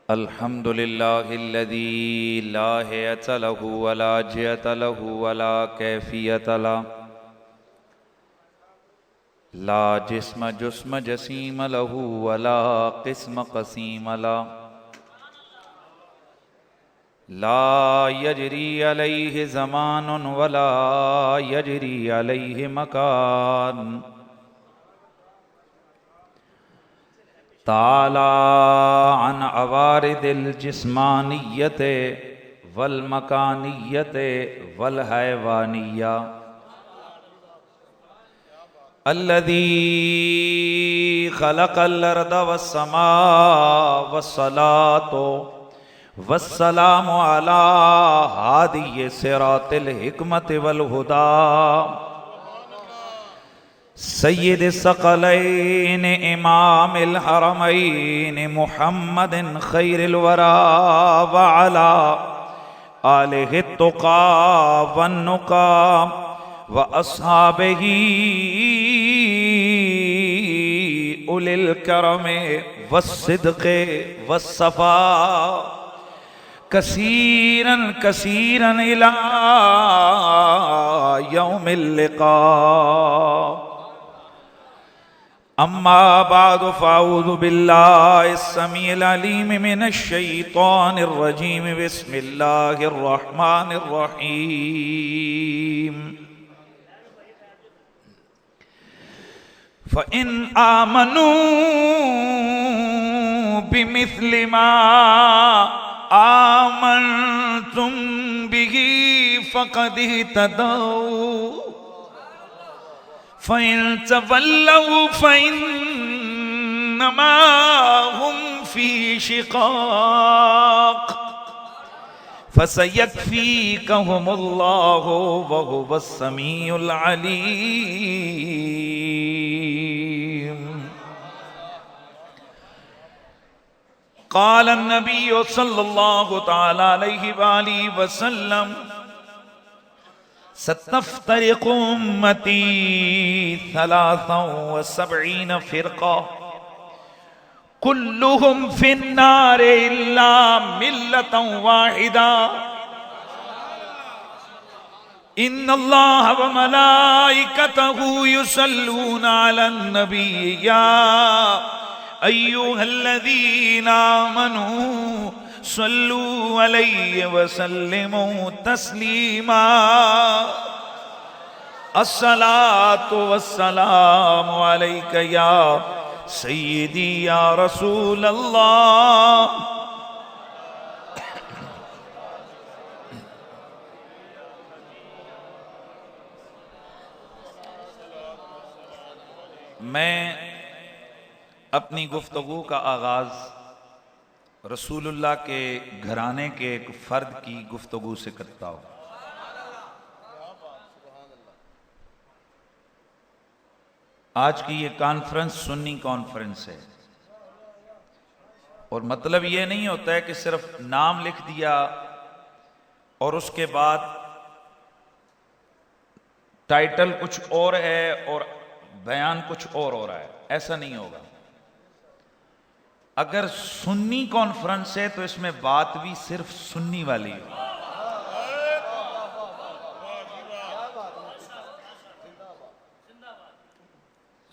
अल्हम्दुलिल्लाहिल्लज़ी ला हियत लहू वला जियत लहू वला कैफियत लहू ला जिस्म जुस्म जसीम लहू वला क़िस्म क़सीम लहू ला यजरी अलैहि ज़मानुन वला यजरी अलैहि मकान ताला अन अवारिदिल जिस्मानियते वल मकानियते वल हैवानिया अल्लज़ी खलक़ल अर्द वस्समा वस्सलातो वस्सलामु अला हादी सिरातिल हिकमति वल हुदा सय्यद सकलैन इमामिल हरमैन मुहम्मदिन खैरिल वरा व अला आलिहि तुक़ा वन नुक़ा व अस्हाबिही उलिल करमे वस्सिद्क़े वस्सफ़ा कसीरन कसीरन इला यौमिल लिक़ा अम्मा बादु फ़अऊज़ु बिल्लाहिस समीइल अलीम मिनश शैतानिर रजीम बिस्मिल्लाहिर रहमानिर रहीम फ़इन आमनू बिमिस्लि मा आमनतुम बिही फ़क़द इह्तदौ फ़इन तवल्लौ फ़इन्नमा हुम फ़ी शिक़ाक़ फ़सयक्फ़ीकहुमुल्लाहु व हुवस समीउल अलीम। क़ाल अन्नबिय्यु सल्लल्लाहु तआला अलैहि वआलिहि वसल्लम सतफ्तरिक़ु उम्मती सलासन व सबईन फ़िरक़ा कुल्लुहुम फ़िन्नार इल्ला मिल्लतन वाहिदा इन्नल्लाह व मलाइकतहु युसल्लूना अलन नबी या अय्युहल्लज़ीना आमनू सल्लू अलैहि वसल्लिमू तस्लीमा अस्सलातु वस्सलामु अलैका या सय्यदी या रसूल अल्लाह। मैं अपनी गुफ्तगू का आगाज़ रसूलुल्लाह के घराने के एक फ़र्द की गुफ्तगू से करता हूँ। आज की ये कॉन्फ्रेंस सुन्नी कॉन्फ्रेंस है और मतलब ये नहीं होता है कि सिर्फ नाम लिख दिया और उसके बाद टाइटल कुछ और है और बयान कुछ और हो रहा है, ऐसा नहीं होगा। अगर सुन्नी कॉन्फ्रेंस है तो इसमें बात भी सिर्फ सुन्नी वाली हो।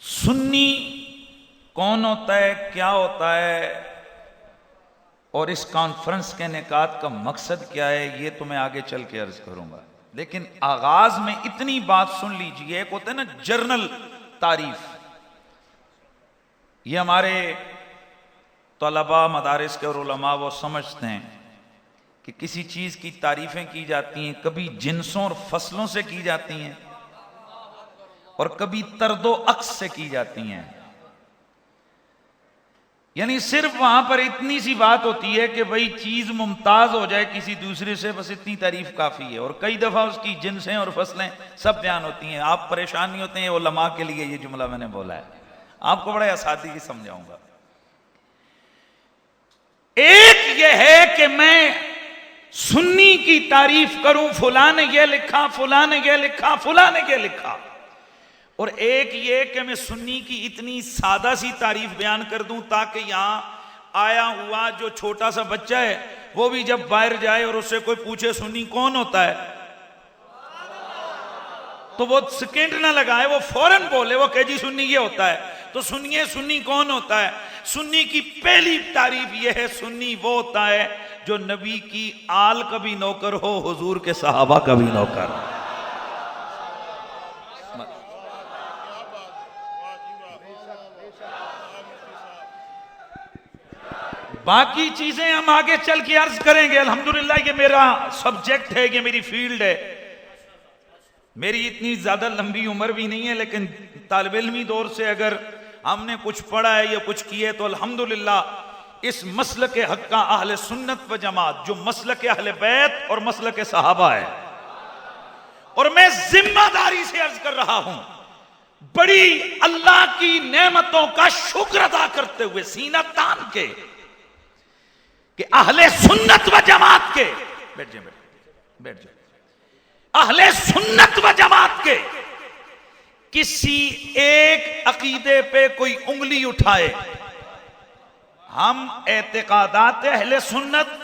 सुन्नी कौन होता है, क्या होता है और इस कॉन्फ्रेंस के निकात का मकसद क्या है, ये तो मैं आगे चल के अर्ज करूंगा। लेकिन आगाज में इतनी बात सुन लीजिए। एक होता है ना जर्नल तारीफ, ये हमारे तलबा मदारिस के और उलमा वो समझते हैं कि किसी चीज़ की तारीफ़ें की जाती हैं, कभी जिन्सों और फसलों से की जाती हैं और कभी तर्दो अक्स से की जाती हैं। यानी सिर्फ वहां पर इतनी सी बात होती है कि भाई चीज़ मुमताज़ हो जाए किसी दूसरे से, बस इतनी तारीफ़ काफ़ी है। और कई दफ़ा उसकी जिन्सें और फसलें सब बयान होती हैं। आप परेशान नहीं होते हैं, उलमा के लिए ये जुमला मैंने बोला है, आपको बड़े आसानी से समझाऊंगा। एक ये है कि मैं सुन्नी की तारीफ करूं, फुला ने ये लिखा, फुला ने ये लिखा, फुला ने ये लिखा। और एक ये कि मैं सुन्नी की इतनी सादा सी तारीफ बयान कर दूं ताकि यहां आया हुआ जो छोटा सा बच्चा है वो भी जब बाहर जाए और उससे कोई पूछे सुन्नी कौन होता है, तो वो सेकेंड ना लगाए, वो फौरन बोले, वो कहे जी सुन्नी ये होता है। तो सुनिए सुन्नी कौन होता है। सुन्नी की पहली तारीफ यह है, सुन्नी वो होता है जो नबी की आल का भी नौकर हो, हुजूर के सहाबा का भी नौकर। बाकी चीजें हम आगे चल के अर्ज करेंगे। अल्हम्दुलिल्लाह ये मेरा सब्जेक्ट है, ये मेरी फील्ड है। मेरी इतनी ज्यादा लंबी उम्र भी नहीं है, लेकिन तालिब इल्मी दौर से अगर हमने कुछ पढ़ा है या कुछ किए तो अल्हम्दुलिल्लाह इस मसलक के हक का अहले सुन्नत व जमात जो मसलक अहले बैत और मसलक सहाबा है, और मैं जिम्मेदारी से अर्ज कर रहा हूं, बड़ी अल्लाह की नेमतों का शुक्र अदा करते हुए सीना तान के कि अहले सुन्नत व जमात के, बैठ जाए बैठ जाए, अहले सुन्नत व जमात के किसी एक अकीदे पे कोई उंगली उठाए, हम एतकादात अहले सुन्नत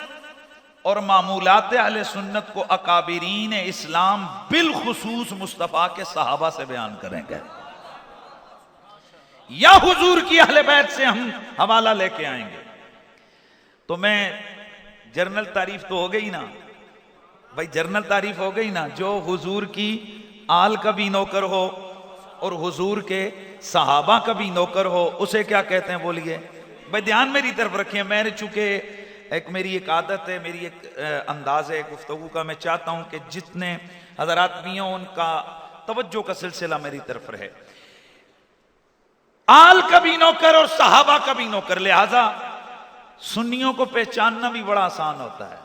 और मामूलात अहले सुन्नत को अकाबिरीन इस्लाम बिलखुसूस मुस्तफ़ा के सहाबा से बयान करेंगे, या हुजूर की अहले बैत से हम हवाला लेके आएंगे। तो मैं जर्नल तारीफ तो हो गई ना भाई, जर्नल तारीफ हो गई ना। जो हुजूर की आल का भी नौकर हो और हुजूर के सहाबा का भी नौकर हो, उसे क्या कहते हैं बोलिए भाई। ध्यान मेरी तरफ रखिए, मैंने चूंकि एक मेरी एक आदत है, मेरी एक अंदाज है गुफ्तगू का, मैं चाहता हूं कि जितने हजरात भी हों उनका तवज्जो का सिलसिला मेरी तरफ रहे। आल का भी नौकर और सहाबा का भी नौकर, लिहाजा सुन्नियों को पहचानना भी बड़ा आसान होता है,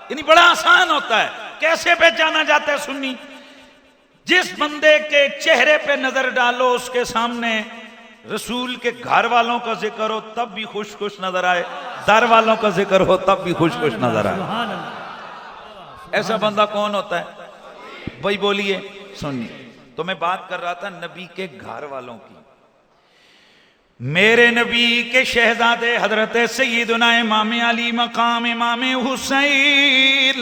यानी बड़ा आसान होता है। कैसे पहचाना जाता है सुन्नी? जिस बंदे के चेहरे पे नजर डालो उसके सामने रसूल के घर वालों का जिक्र हो तब भी खुश खुश नजर आए, दर वालों का जिक्र हो तब भी खुश खुश नजर आए। ऐसा बंदा कौन होता है भाई बोलिए? सुन्नी। तो मैं बात कर रहा था नबी के घर वालों की। मेरे नबी के शहजादे हजरत सय्यदुना इमाम अली मकाम इमाम हुसैन,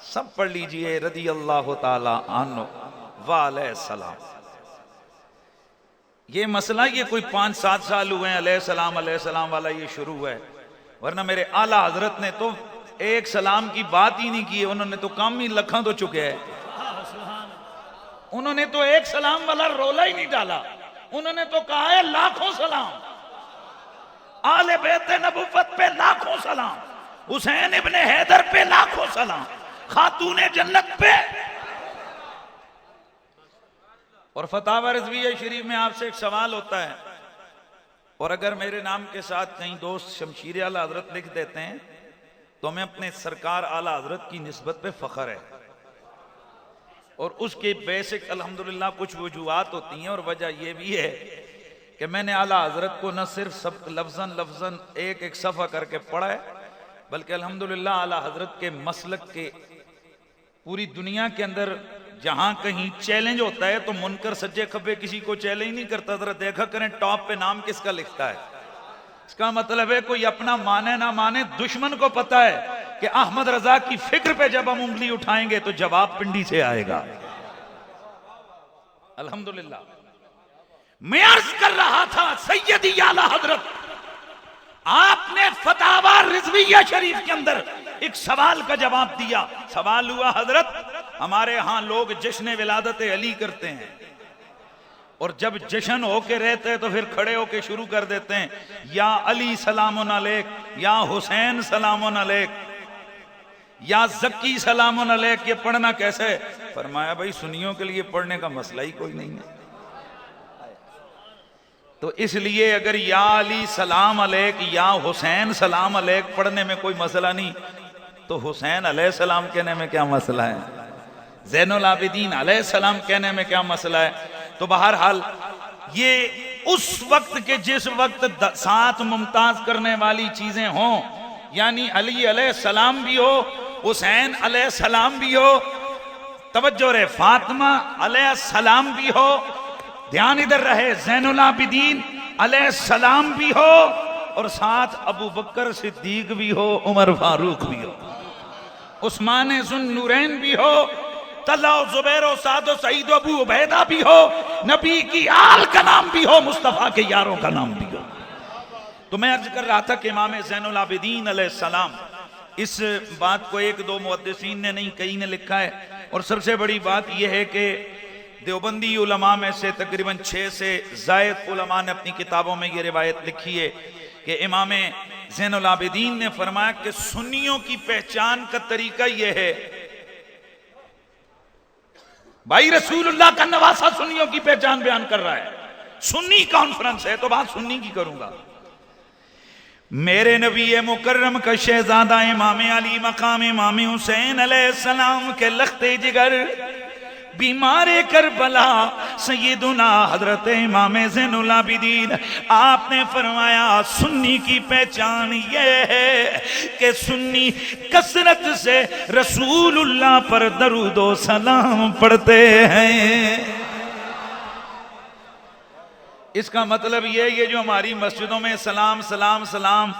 सब पढ़ लीजिए, रदी अल्लाह ताला अन्हु व अलैहिस्सलाम। ये मसला ये कोई 5-7 साल हुए हैं अलैहिस्सलाम वाला ये शुरू हुआ है, वरना मेरे आला हजरत ने तो एक सलाम की बात ही नहीं की है। उन्होंने तो काम ही लखा तो चुके हैं, उन्होंने तो एक सलाम वाला रोला ही नहीं डाला। उन्होंने तो कहा है लाखों सलाम, आले बैत नबुव्वत पे लाखों सलाम, हुसैन इब्ने हैदर पे लाखों सलाम, खातूने जन्नत पे। और फतावा रिज़विया शरीफ में आपसे एक सवाल होता है, और अगर मेरे नाम के साथ कहीं दोस्त शमशीर आला हजरत लिख देते हैं तो हमें अपने सरकार आला हजरत की निस्बत पे फख्र है, और उसके बेसिक अल्हम्दुलिल्लाह कुछ वजूहात होती हैं, और वजह यह भी है कि मैंने आला हजरत को न सिर्फ सब लफ्जन लफ्जन एक एक सफ़ा करके पढ़ा है, बल्कि अल्हम्दुलिल्लाह आला हजरत के मसलक के पूरी दुनिया के अंदर जहां कहीं चैलेंज होता है तो मुनकर सज्जे खब्बे किसी को चैलेंज नहीं करता। जरा देखा करें टॉप पे नाम किसका लिखता है। इसका मतलब है कोई अपना माने ना माने, दुश्मन को पता है कि अहमद रजा की फिक्र पे जब हम उंगली उठाएंगे तो जवाब पिंडी से आएगा। अल्हम्दुलिल्लाह। मैं अर्ज कर रहा था सैयदी आला हजरत, आपने फतावा रिज़विया शरीफ के अंदर एक सवाल का जवाब दिया। सवाल हुआ, हजरत हमारे यहां लोग जश्न विलादत अली करते हैं, और जब जश्न होके रहते हैं तो फिर खड़े होके शुरू कर देते हैं, या अली सलामुन अलैक, या हुसैन सलामुन अलैक, या जक्की सलामुन अलैक। ये पढ़ना कैसे? फरमाया भाई सुन्नियों के लिए पढ़ने का मसला ही कोई नहीं है। तो इसलिए अगर या अली सलाम अलैक या हुसैन सलाम अलैक पढ़ने में कोई मसला नहीं, तो हुसैन अलैहिस्सलाम कहने में क्या मसला है? ज़ैनुल आबिदीन अलैहिस्सलाम कहने में क्या मसला है? तो बहरहाल ये उस वक्त के जिस वक्त साथ मुमताज करने वाली चीजें हों, यानी अली अलैहिस्सलाम भी हो, हुसैन अलैहिस्सलाम भी हो, तवज्जो रे, फातिमा अलैहिस्सलाम भी हो, ध्यान इधर रहे, ज़ैनुल आबिदीन अलैहिस्सलाम भी हो और साथ अबू बकर सिद्दीक भी हो, उमर फारूक भी हो, उस्मान ज़ुन्नूरैन भी हो, तल्हा ज़ुबैर साद सईद अबू उबैदा भी हो, नबी की आल का नाम भी हो, मुस्तफ़ा के यारों का नाम भी हो। तो मैं अर्ज कर रहा था कि इमाम ज़ैनुल आबिदीन अलैहिस्सलाम, इस बात को एक दो मुहद्दिसीन ने नहीं, कई ने लिखा है। और सबसे बड़ी बात यह है कि देवबंदी उलमा में से तकरीबन 6 से ज़ायद उलमा ने अपनी किताबों में ये रिवायत लिखी है कि इमाम ज़ैनुल आबिदीन ने फरमाया कि सुन्नियों की पहचान का तरीका यह है, भाई रसूलुल्लाह का नवासा सुन्नियों की पहचान बयान कर रहा है, सुन्नी कॉन्फ्रेंस है तो बात सुन्नी की करूंगा। मेरे नबी मुकर्रम का शहजादा इमाम अली मकाम इमाम हुसैन अलैहिस्सलाम के लख्ते जिगर बीमार करबला सैयदुना हजरत इमाम ज़ैनुल आबिदीन, आपने फरमाया सुन्नी की पहचान ये है कि सुन्नी कसरत से रसूलुल्लाह पर दरूदो सलाम पढ़ते हैं। इसका मतलब ये जो हमारी मस्जिदों में सलाम सलाम सलाम,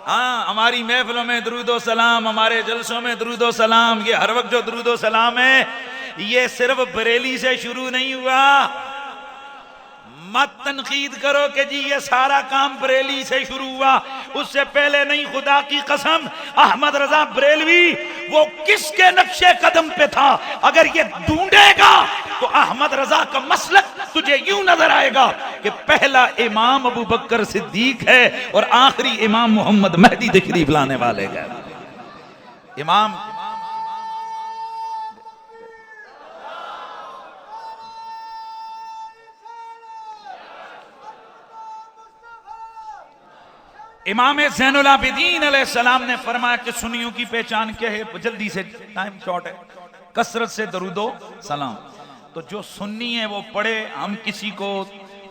हाँ हमारी महफिलों में दरूदो सलाम, हमारे जलसों में दरूदो सलाम, ये हर वक्त जो दरूदो सलाम है ये सिर्फ बरेली से शुरू नहीं हुआ। मत तनकीद करो कि जी ये सारा काम बरेली से शुरू हुआ, उससे पहले नहीं। खुदा की कसम अहमद रजा बरेलवी वो किसके नक्शे कदम पे था, अगर ये ढूंढेगा तो अहमद रजा का मसलक तुझे यूं नजर आएगा कि पहला इमाम अबू बकर सिद्दीक है और आखिरी इमाम मोहम्मद महदी तशरीफ लाने वाले हैं। इमाम इमाम ज़ैनुल आबिदीन अलैहिस्सलाम ने फरमाया कि सुन्नियों की पहचान क्या है, जल्दी से टाइम शॉर्ट है, कसरत से दरूदो सलाम। तो जो सुन्नी है वो पढ़े, हम किसी को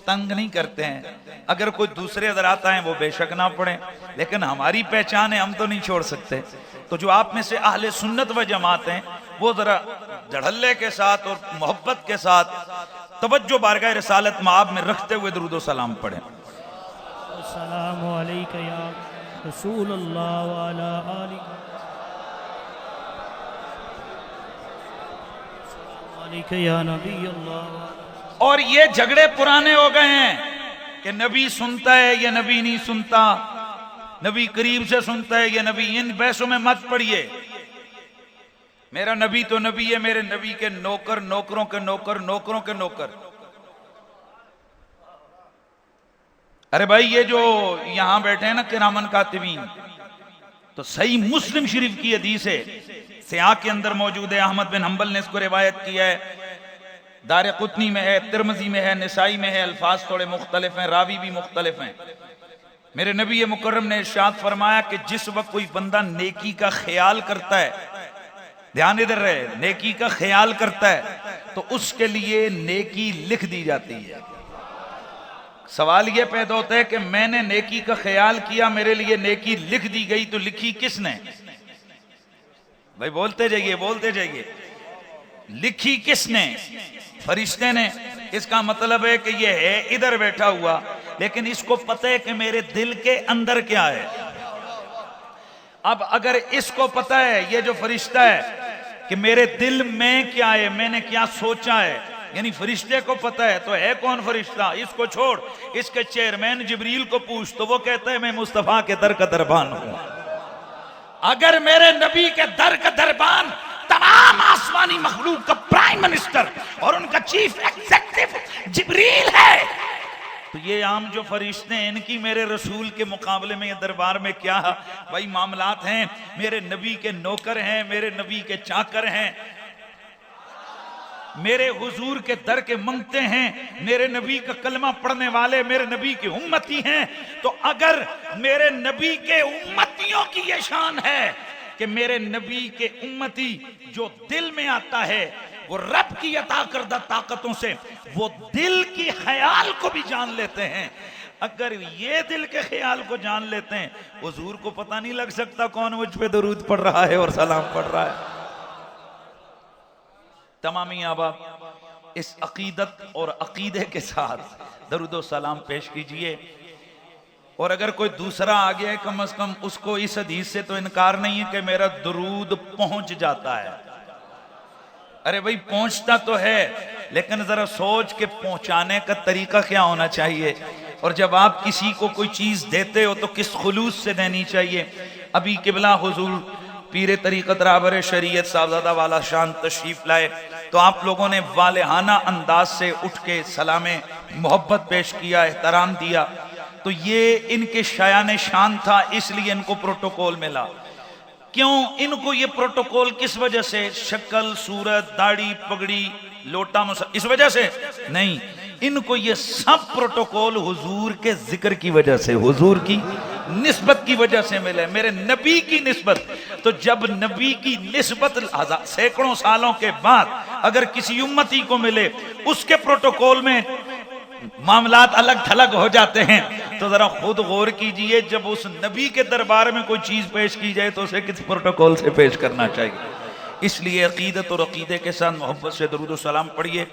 तंग नहीं करते हैं, अगर कोई दूसरे अदर आता है वो बेशक ना पढ़े, लेकिन हमारी पहचान है, हम तो नहीं छोड़ सकते। तो जो आप में से अहले सुन्नत व जमात हैं वो जरा धड़ल्ले के साथ और मोहब्बत के साथ तवज्जो बारगाह रिसालत मआब में रखते हुए दरूदो सलाम पढ़ें। अस्सलामु अलैका या रसूलल्लाह व अला आलिका या नबी अल्लाह। और ये झगड़े पुराने हो गए हैं कि नबी सुनता है या नबी नहीं सुनता, नबी करीब से सुनता है या नबी, इन बहसों में मत पड़िए। मेरा नबी तो नबी है, मेरे नबी के नौकर नौकरों के नौकर नौकरों के नौकर। अरे भाई ये जो यहां बैठे हैं ना किरामन कातिबीन, तो सही मुस्लिम शरीफ की हदीस है, सियाह के अंदर मौजूद है, अहमद बिन हंबल ने इसको रिवायत किया है, दारक़ुतनी में है, तिरमिज़ी में है, निसाई में है, अल्फाज थोड़े मुख्तलिफ हैं, रावी भी मुख्तलिफ हैं। मेरे नबी मुकर्रम ने इरशाद फरमाया कि जिस वक्त कोई बंदा नेकी का ख्याल करता है, ध्यान इधर रहे, नेकी का ख्याल करता है तो उसके लिए नेकी लिख दी जाती है। सवाल यह पैदा होता है कि मैंने नेकी का ख्याल किया, मेरे लिए नेकी लिख दी गई, तो लिखी किसने? भाई बोलते जाइए बोलते जाइए, लिखी किसने? फरिश्ते ने। इसका मतलब है कि यह है इधर बैठा हुआ, लेकिन इसको पता है कि मेरे दिल के अंदर क्या है। अब अगर इसको पता है, ये जो फरिश्ता है, कि मेरे दिल में क्या है, मैंने क्या सोचा है, यानी फरिश्ते को पता है, तो है कौन फरिश्ता? इसको छोड़, इसके चेयरमैन जिब्रील को पूछ, तो वो कहता है मैं मुस्तफा के दर का दरबान हूं। अगर मेरे नबी के दर का दरबान तमाम आसमानी मखलूक का प्राइम मिनिस्टर और उनका चीफ एग्जीक्यूटिव जिब्रील है, तो ये आम जो फरिश्ते हैं इनकी मेरे रसूल के मुकाबले में ये दरबार में क्या भाई मामलात हैं। मेरे नबी के नौकर हैं, मेरे नबी के चाकर हैं, मेरे हुजूर के दर के मंगते हैं, मेरे नबी का कलमा पढ़ने वाले मेरे नबी के उम्मती हैं। तो अगर मेरे नबी के उम्मतियों की ये शान है कि मेरे नबी के उम्मती जो दिल में आता है वो रब की अता करदा ताकतों से वो दिल की ख्याल को भी जान लेते हैं, अगर ये दिल के ख्याल को जान लेते हैं, हुजूर को पता नहीं लग सकता कौन मुझ पे दरूद पढ़ रहा है और सलाम पढ़ रहा है। तमामी आबाद इस अकीदत और अकीदे के साथ दरूद व सलाम पेश कीजिए। और अगर कोई दूसरा आ गया है, कम से कम उसको इस हदीस से तो इनकार नहीं है कि मेरा दुरूद पहुंच जाता है। अरे भाई पहुंचता तो है, लेकिन जरा सोच के पहुंचाने का तरीका क्या होना चाहिए। और जब आप किसी को कोई चीज देते हो तो किस खुलूस से देनी चाहिए। अभी किबला हुजूर पीरे तरीक़त राहबर शरीयत साहबजादा वाला शान तशरीफ लाए तो आप लोगों ने वालेहाना अंदाज से उठ के सलामे मोहब्बत पेश किया, एहतराम दिया। तो ये इनके शायान शान था, इसलिए इनको प्रोटोकॉल मिला। क्यों इनको ये प्रोटोकॉल किस वजह से? शक्ल, सूरत, दाढ़ी, पगड़ी, लोटा, इस वजह से नहीं। इनको ये सब प्रोटोकॉल हुजूर के जिक्र की वजह से, हुजूर की निस्बत की वजह से मिले, मेरे नबी की निस्बत। तो जब नबी की निस्बत सैकड़ों सालों के बाद अगर किसी उम्मती को मिले, उसके प्रोटोकॉल में मामलात अलग थलग हो जाते हैं, तो जरा खुद गौर कीजिए। जब उस नबी के दरबार में कोई चीज पेश की जाए तो उसे किस प्रोटोकॉल से पेश करना चाहिए। इसलिए अकीदत और अकीदे के साथ मोहब्बत से दरूद सलाम पढ़िए।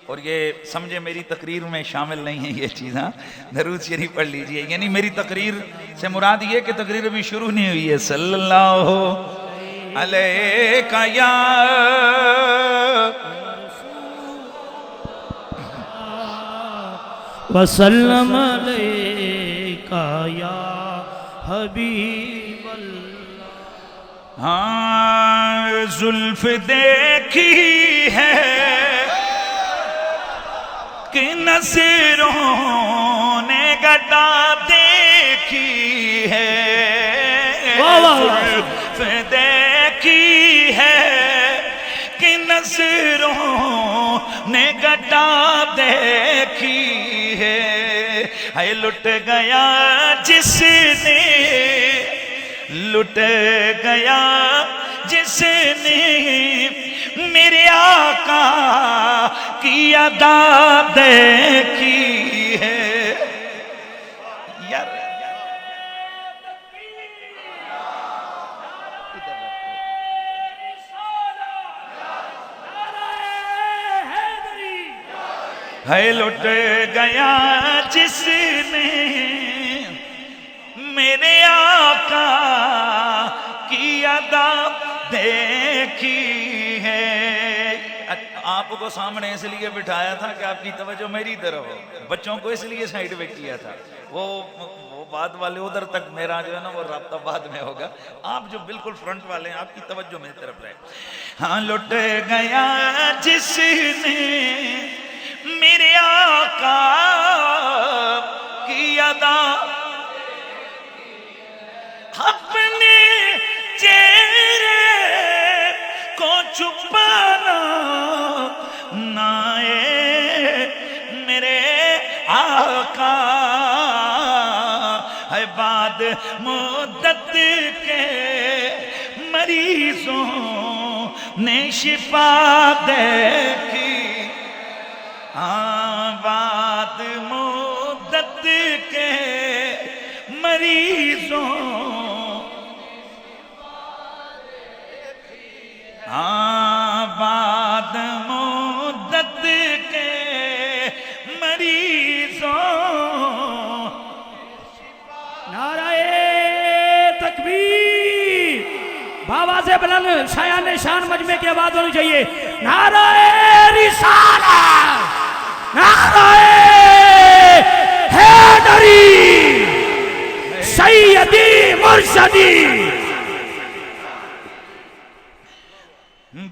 और ये समझे मेरी तकरीर में शामिल नहीं है ये चीज़, हाँ, दरूद शरीफ पढ़ लीजिए। यानी मेरी तकरीर से मुराद ये कि तकरीर अभी शुरू नहीं हुई है। सल्लल्लाहु अलैका या वसल्लम अलैका या हबीब अल्लाह। हाँ जुल्फ देखी है कि नज़रों ने गदा देखी है, जुल्फ देखी है कि नज़रों ने गदा देखी है। है लुट गया जिसने, लुट गया जिसने मेरे आका की अदा देखी है। यार है लुट गया जिसने मेरे आका की अदा देखी है। आपको सामने इसलिए बिठाया था कि आपकी तवज्जो मेरी तरफ हो, बच्चों को इसलिए साइड पे किया था। वो बाद वाले उधर तक, मेरा जो है ना वो राब्ता बाद में होगा। आप जो बिल्कुल फ्रंट वाले हैं, आपकी तवज्जो मेरी तरफ रहे। हाँ लुट गया जिसने मेरे आका की अदा, अपने चेहरे को छुपाना नाए मेरे आका है। बाद मुद्दत के मरीजों ने शिफा देखी। हाँ बाद मुद्दत के मरीजों, हाँ बाद मुद्दत के मरीजों। नाराए तकबीर, बाबा से बुलंद शायान शान मजमे की आवाज होनी चाहिए। नाराए रिसालत, नाराए हैदरी, सैयदी मुर्शदी।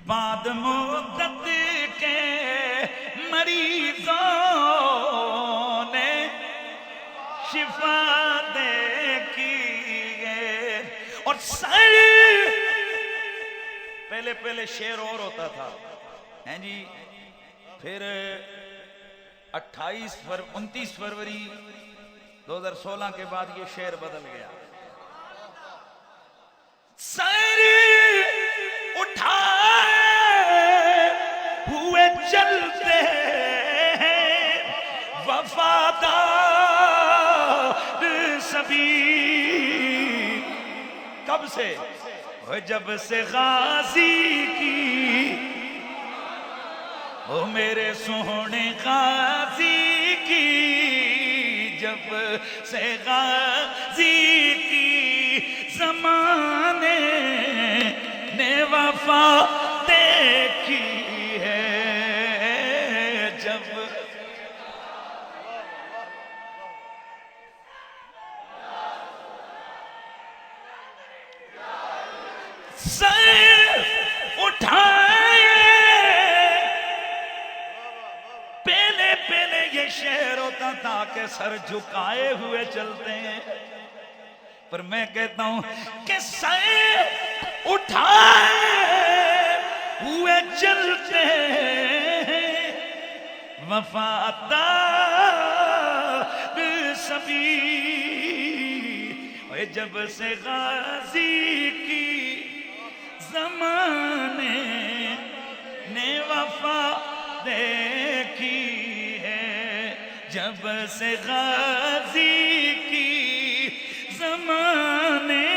बाद मुद्दत के मरीजों ने शिफा देखी है। और सर पहले शेर और होता था, हैं जी। फिर 29 फरवरी 2016 के बाद ये शेर बदल गया। सर उठाए हुए चलते हैं वफादार सभी। कब से? जब से गाजी की ओ मेरे सोहने गाजी की, जब से गाजी की ज़माने ने वफा देखी है, जब सर उठाए पहले पहले ये शेर होता था कि सर झुकाए हुए चलते हैं, पर मैं कहता हूं कि सर उठाए हुए चलते हैं, वफादार सभी। जब से गाजी की ज़माने ने वफा देखी है, जब से गाजी की ज़माने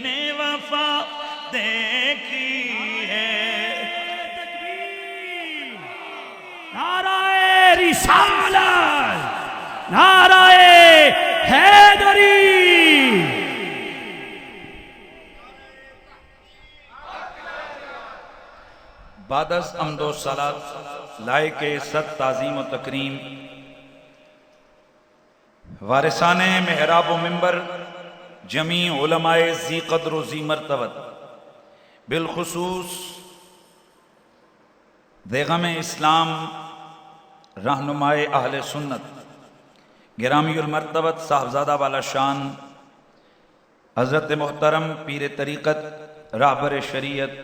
ने वफा देखी है। नाराए रिसालत, नाराए हैदरी। बादस अम्दो सलात लायके सत ताज़ीम व तकरीम वारिसाने मेहराब व मिंबर जमी उलमाए जी कद्र व जी मर्तबत बिलखुसूस देगम इस्लाम रहनुमाए अहले सुन्नत गिरामीउल मर्तबत साहबजादा वाला शान हज़रत मोहतरम पीर तरीक़त राहबर शरीयत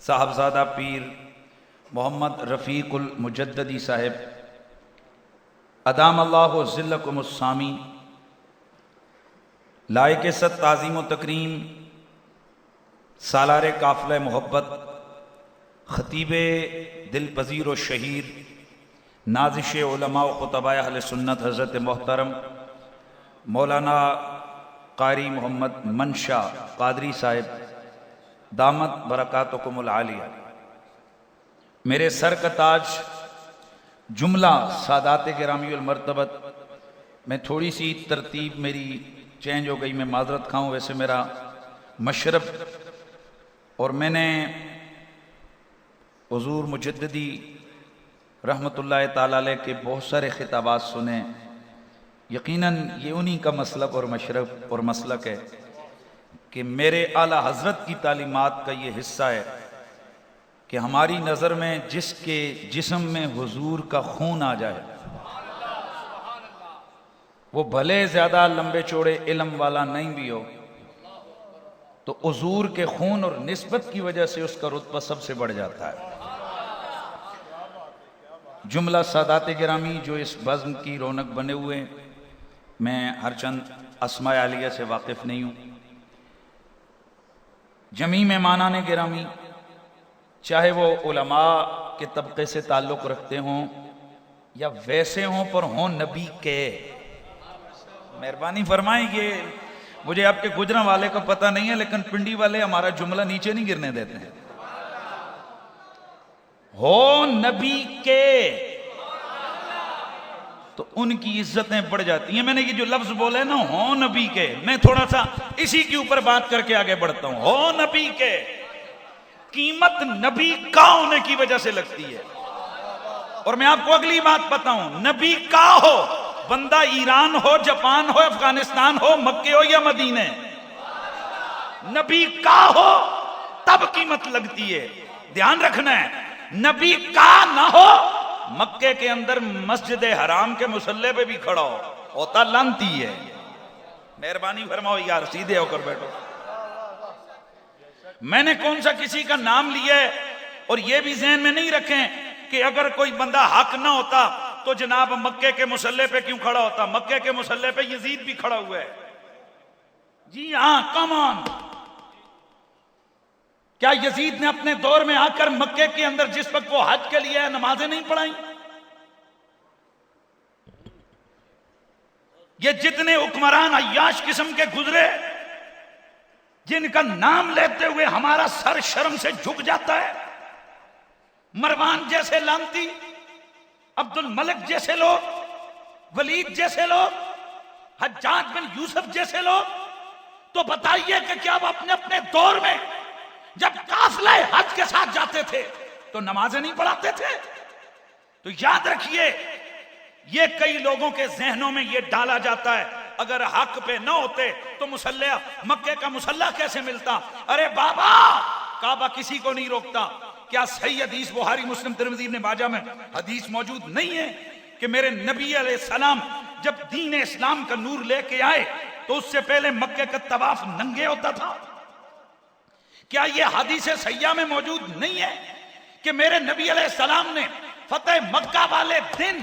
साहबजादा पीर मोहम्मद रफ़ीकुल मुजद्ददी साहिब अदाम अल्लाह ज़िल्लकुमुस्सामी लायके सत ताज़ीम व तकरीम सालारे काफ़िला मोहब्बत ख़तीब दिल पज़ीर व शहीर नाज़िश उलमा व खुतबाए अहले सुन्नत हज़रत मोहतरम मौलाना कारी मोहम्मद मंशा कादरी साहिब दामत बरकातुकुमुल आलिया, मेरे सर का ताज जुमला सादात गिरामीउल मर्तबत में थोड़ी सी तरतीब मेरी चेंज हो गई, मैं माजरत खाऊं। वैसे मेरा मशरब और मैंने हुजूर मुजद्दिदी रहमतुल्लाह ताला अलैह के बहुत सारे खिताबात सुने। यकीनन ये उन्हीं का मसलब और मशरब और मसलक है कि मेरे आला हज़रत की तालीमात का ये हिस्सा है कि हमारी नज़र में जिसके जिस्म में हुजूर का खून आ जाए, वो भले ज़्यादा लंबे चौड़े इल्म वाला नहीं भी हो, तो हुजूर के खून और निस्बत की वजह से उसका रुतबा सबसे बढ़ जाता है। जुमला सादात गिरामी जो इस बज़्म की रौनक बने हुए, मैं हर चंद अस्माए आलिया से वाकिफ़ नहीं हूँ। जमी मेहमानान गिरामी, चाहे वो उलमा के तबके से ताल्लुक़ रखते हों या वैसे हों पर हों नबी के, मेहरबानी फरमाएंगे। मुझे आपके गुजरा वाले का पता नहीं है, लेकिन पिंडी वाले हमारा जुमला नीचे नहीं गिरने देते हैं। हो नबी के तो उनकी इज्जतें बढ़ जाती हैं। मैंने ये जो लफ्ज बोले ना, हो नबी के, मैं थोड़ा सा इसी के ऊपर बात करके आगे बढ़ता हूं। हो नबी के, कीमत नबी का होने की वजह से लगती है। और मैं आपको अगली बात बताऊं, नबी का हो, बंदा ईरान हो, जापान हो, अफगानिस्तान हो, मक्के हो या मदीने, नबी का हो तब कीमत लगती है। ध्यान रखना है, नबी का ना हो, मक्के के अंदर मस्जिद हराम के मुसल्ले पे भी खड़ा होता लानती है। मेहरबानी फरमाओ यार, सीधे होकर बैठो। मैंने कौन सा किसी का नाम लिया है, और यह भी ज़हन में नहीं रखें कि अगर कोई बंदा हक ना होता तो जनाब मक्के के मुसल्ले पे क्यों खड़ा होता। मक्के के मुसल्ले पे यजीद भी खड़ा हुआ है। जी हां, कम ऑन। क्या यजीद ने अपने दौर में आकर मक्के के अंदर जिस वक्त वो हज के लिए नमाजें नहीं पढ़ाई? ये जितने हुक्मरान अय्याश किस्म के गुजरे, जिनका नाम लेते हुए हमारा सर शर्म से झुक जाता है, मरवान जैसे लानती, अब्दुल मलिक जैसे लोग, वलीद जैसे लोग, हज्जाज बिन यूसुफ जैसे लोग, तो बताइए कि क्या वो अपने अपने दौर में जब काफिले हज के साथ जाते थे तो नमाजें नहीं पढ़ाते थे? तो याद रखिए, ये कई लोगों के जहनों में ये डाला जाता है अगर हक पे न होते तो मुसल्ला, मक्के का मुसल्ला कैसे मिलता? अरे बाबा, काबा किसी को नहीं रोकता। क्या सही हदीस बुखारी मुस्लिम तिरमिज़ी इब्न माजा में हदीस मौजूद नहीं है कि मेरे नबी अलैहिस्सलाम जब दीन इस्लाम का नूर लेके आए तो उससे पहले मक्के का तवाफ नंगे होता था? क्या यह हदीस सैया में मौजूद नहीं है कि मेरे नबी अलैहिस्सलाम ने फतेह मक्का वाले दिन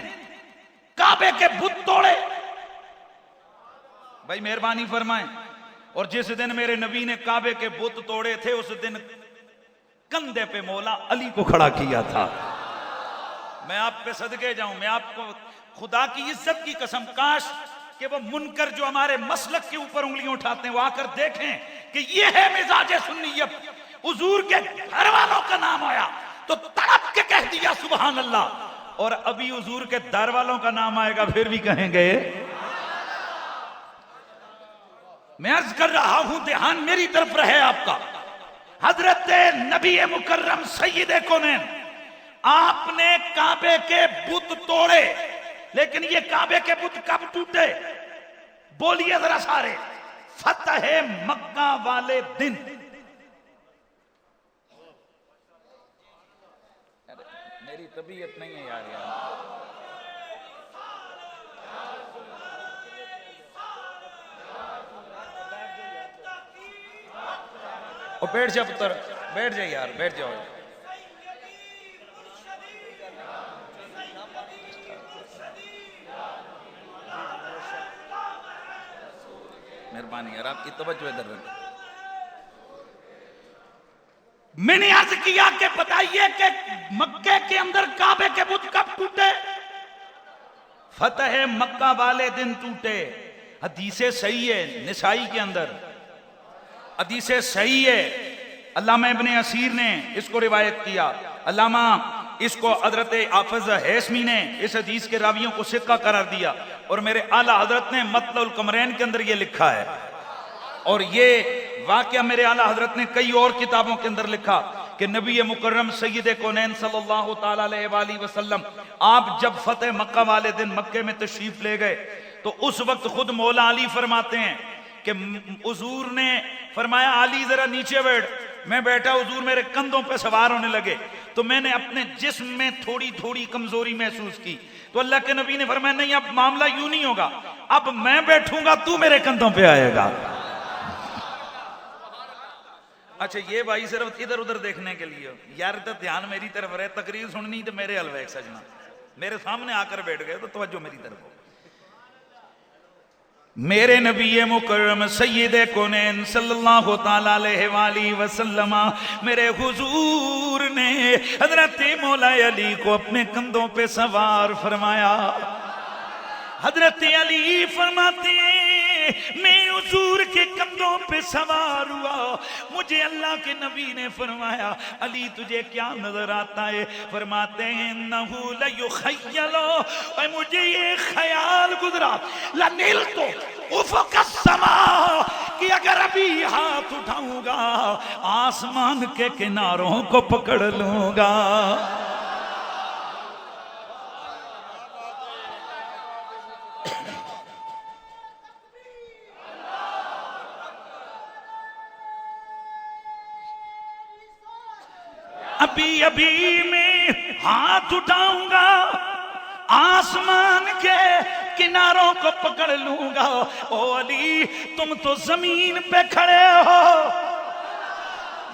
काबे के बुत तोड़े? भाई मेहरबानी फरमाएं। और जिस दिन मेरे नबी ने काबे के बुत तोड़े थे उस दिन कंधे पे मौला अली को खड़ा किया था। मैं आप पे सदके जाऊं, मैं आपको खुदा की इज्जत की कसम, काश कि वो मुनकर जो हमारे मसलक के ऊपर उंगलियां उठाते हैं वो आकर देखें कि ये है मिजाज सुन्नियत। हुजूर के घर वालों का नाम आया तो तड़प के कह दिया सुभान अल्लाह, और अभी हुजूर के दर वालों का नाम आएगा फिर भी कहेंगे। मैं अर्ज कर रहा हूं, ध्यान मेरी तरफ रहे आपका। हजरत नबी मुकर्रम सैयदे कौनैन, आपने काबे के बुत तोड़े, लेकिन ये काबे के बुत कब टूटे? बोलिए जरा सारे। फतह मक्का वाले दिन। मेरी तबीयत नहीं है यार। और बैठ जा पुत्र, बैठ जा यार, बैठ जाओ। मेहरबानी यार, आपकी तवज्जो इधर रखें। मैंने अर्ज किया कि बताइए कि मक्के के अंदर काबे के बुत कब टूटे? फतह मक्का वाले दिन टूटे। हदीसे सही है, निसाई के अंदर हदीसे सही है। अल्लामा इब्ने असीर ने इसको रिवायत किया, अल्लामा इसको हजरत हाफिज हैसमी ने इस हदीस के रावियों को सिक्का करार दिया, और मेरे आला हजरत ने मतलुल कमरैन के अंदर ये लिखा है। और ये वाकया मेरे आला हजरत ने कई और किताबों के अंदर लिखा कि नबी मुकर्रम सैयद कौनैन सल्लल्लाहु ताला अलैहि वसल्लम आप जब फतेह मक्का वाले दिन मक्के में तशरीफ ले गए तो उस वक्त खुद मौला अली फरमाते हैं कि हुजूर ने फरमाया, अली जरा नीचे बैठ। मैं बैठा, हुजूर मेरे कंधों पे सवार होने लगे तो मैंने अपने जिस्म में थोड़ी थोड़ी कमजोरी महसूस की। तो अल्लाह के नबी ने फरमाया, नहीं अब मामला यूं नहीं होगा, अब मैं बैठूंगा तू मेरे कंधों पे आएगा। अच्छा ये भाई सिर्फ इधर उधर देखने के लिए यार, तो ध्यान मेरी तरफ रहे। तकरीर सुननी तो मेरे हलवे सजना, मेरे सामने आकर बैठ गए तो तवज्जो मेरी तरफ हो। मेरे नबी मुकर्रम सैयदे कौनैन सल्लल्लाहु ताला अलैहि वसल्लम मेरे हुजूर ने हजरत मौला अली को अपने कंधों पे सवार फरमाया। हजरत अली फरमाते हैं, मैं हुजूर के कंधों पे सवार हुआ, मुझे अल्लाह के नबी ने फरमाया, अली तुझे क्या नजर आता है? फरमाते हैं, नहू लयुखय्यलो, और मुझे ये ख्याल गुजरा, लनिल तो उफ़क़ समा, कि अगर अभी हाथ उठाऊंगा आसमान के किनारों को पकड़ लूंगा। अभी अभी मैं हाथ उठाऊंगा आसमान के किनारों को पकड़ लूंगा। ओ अली तुम तो जमीन पे खड़े हो,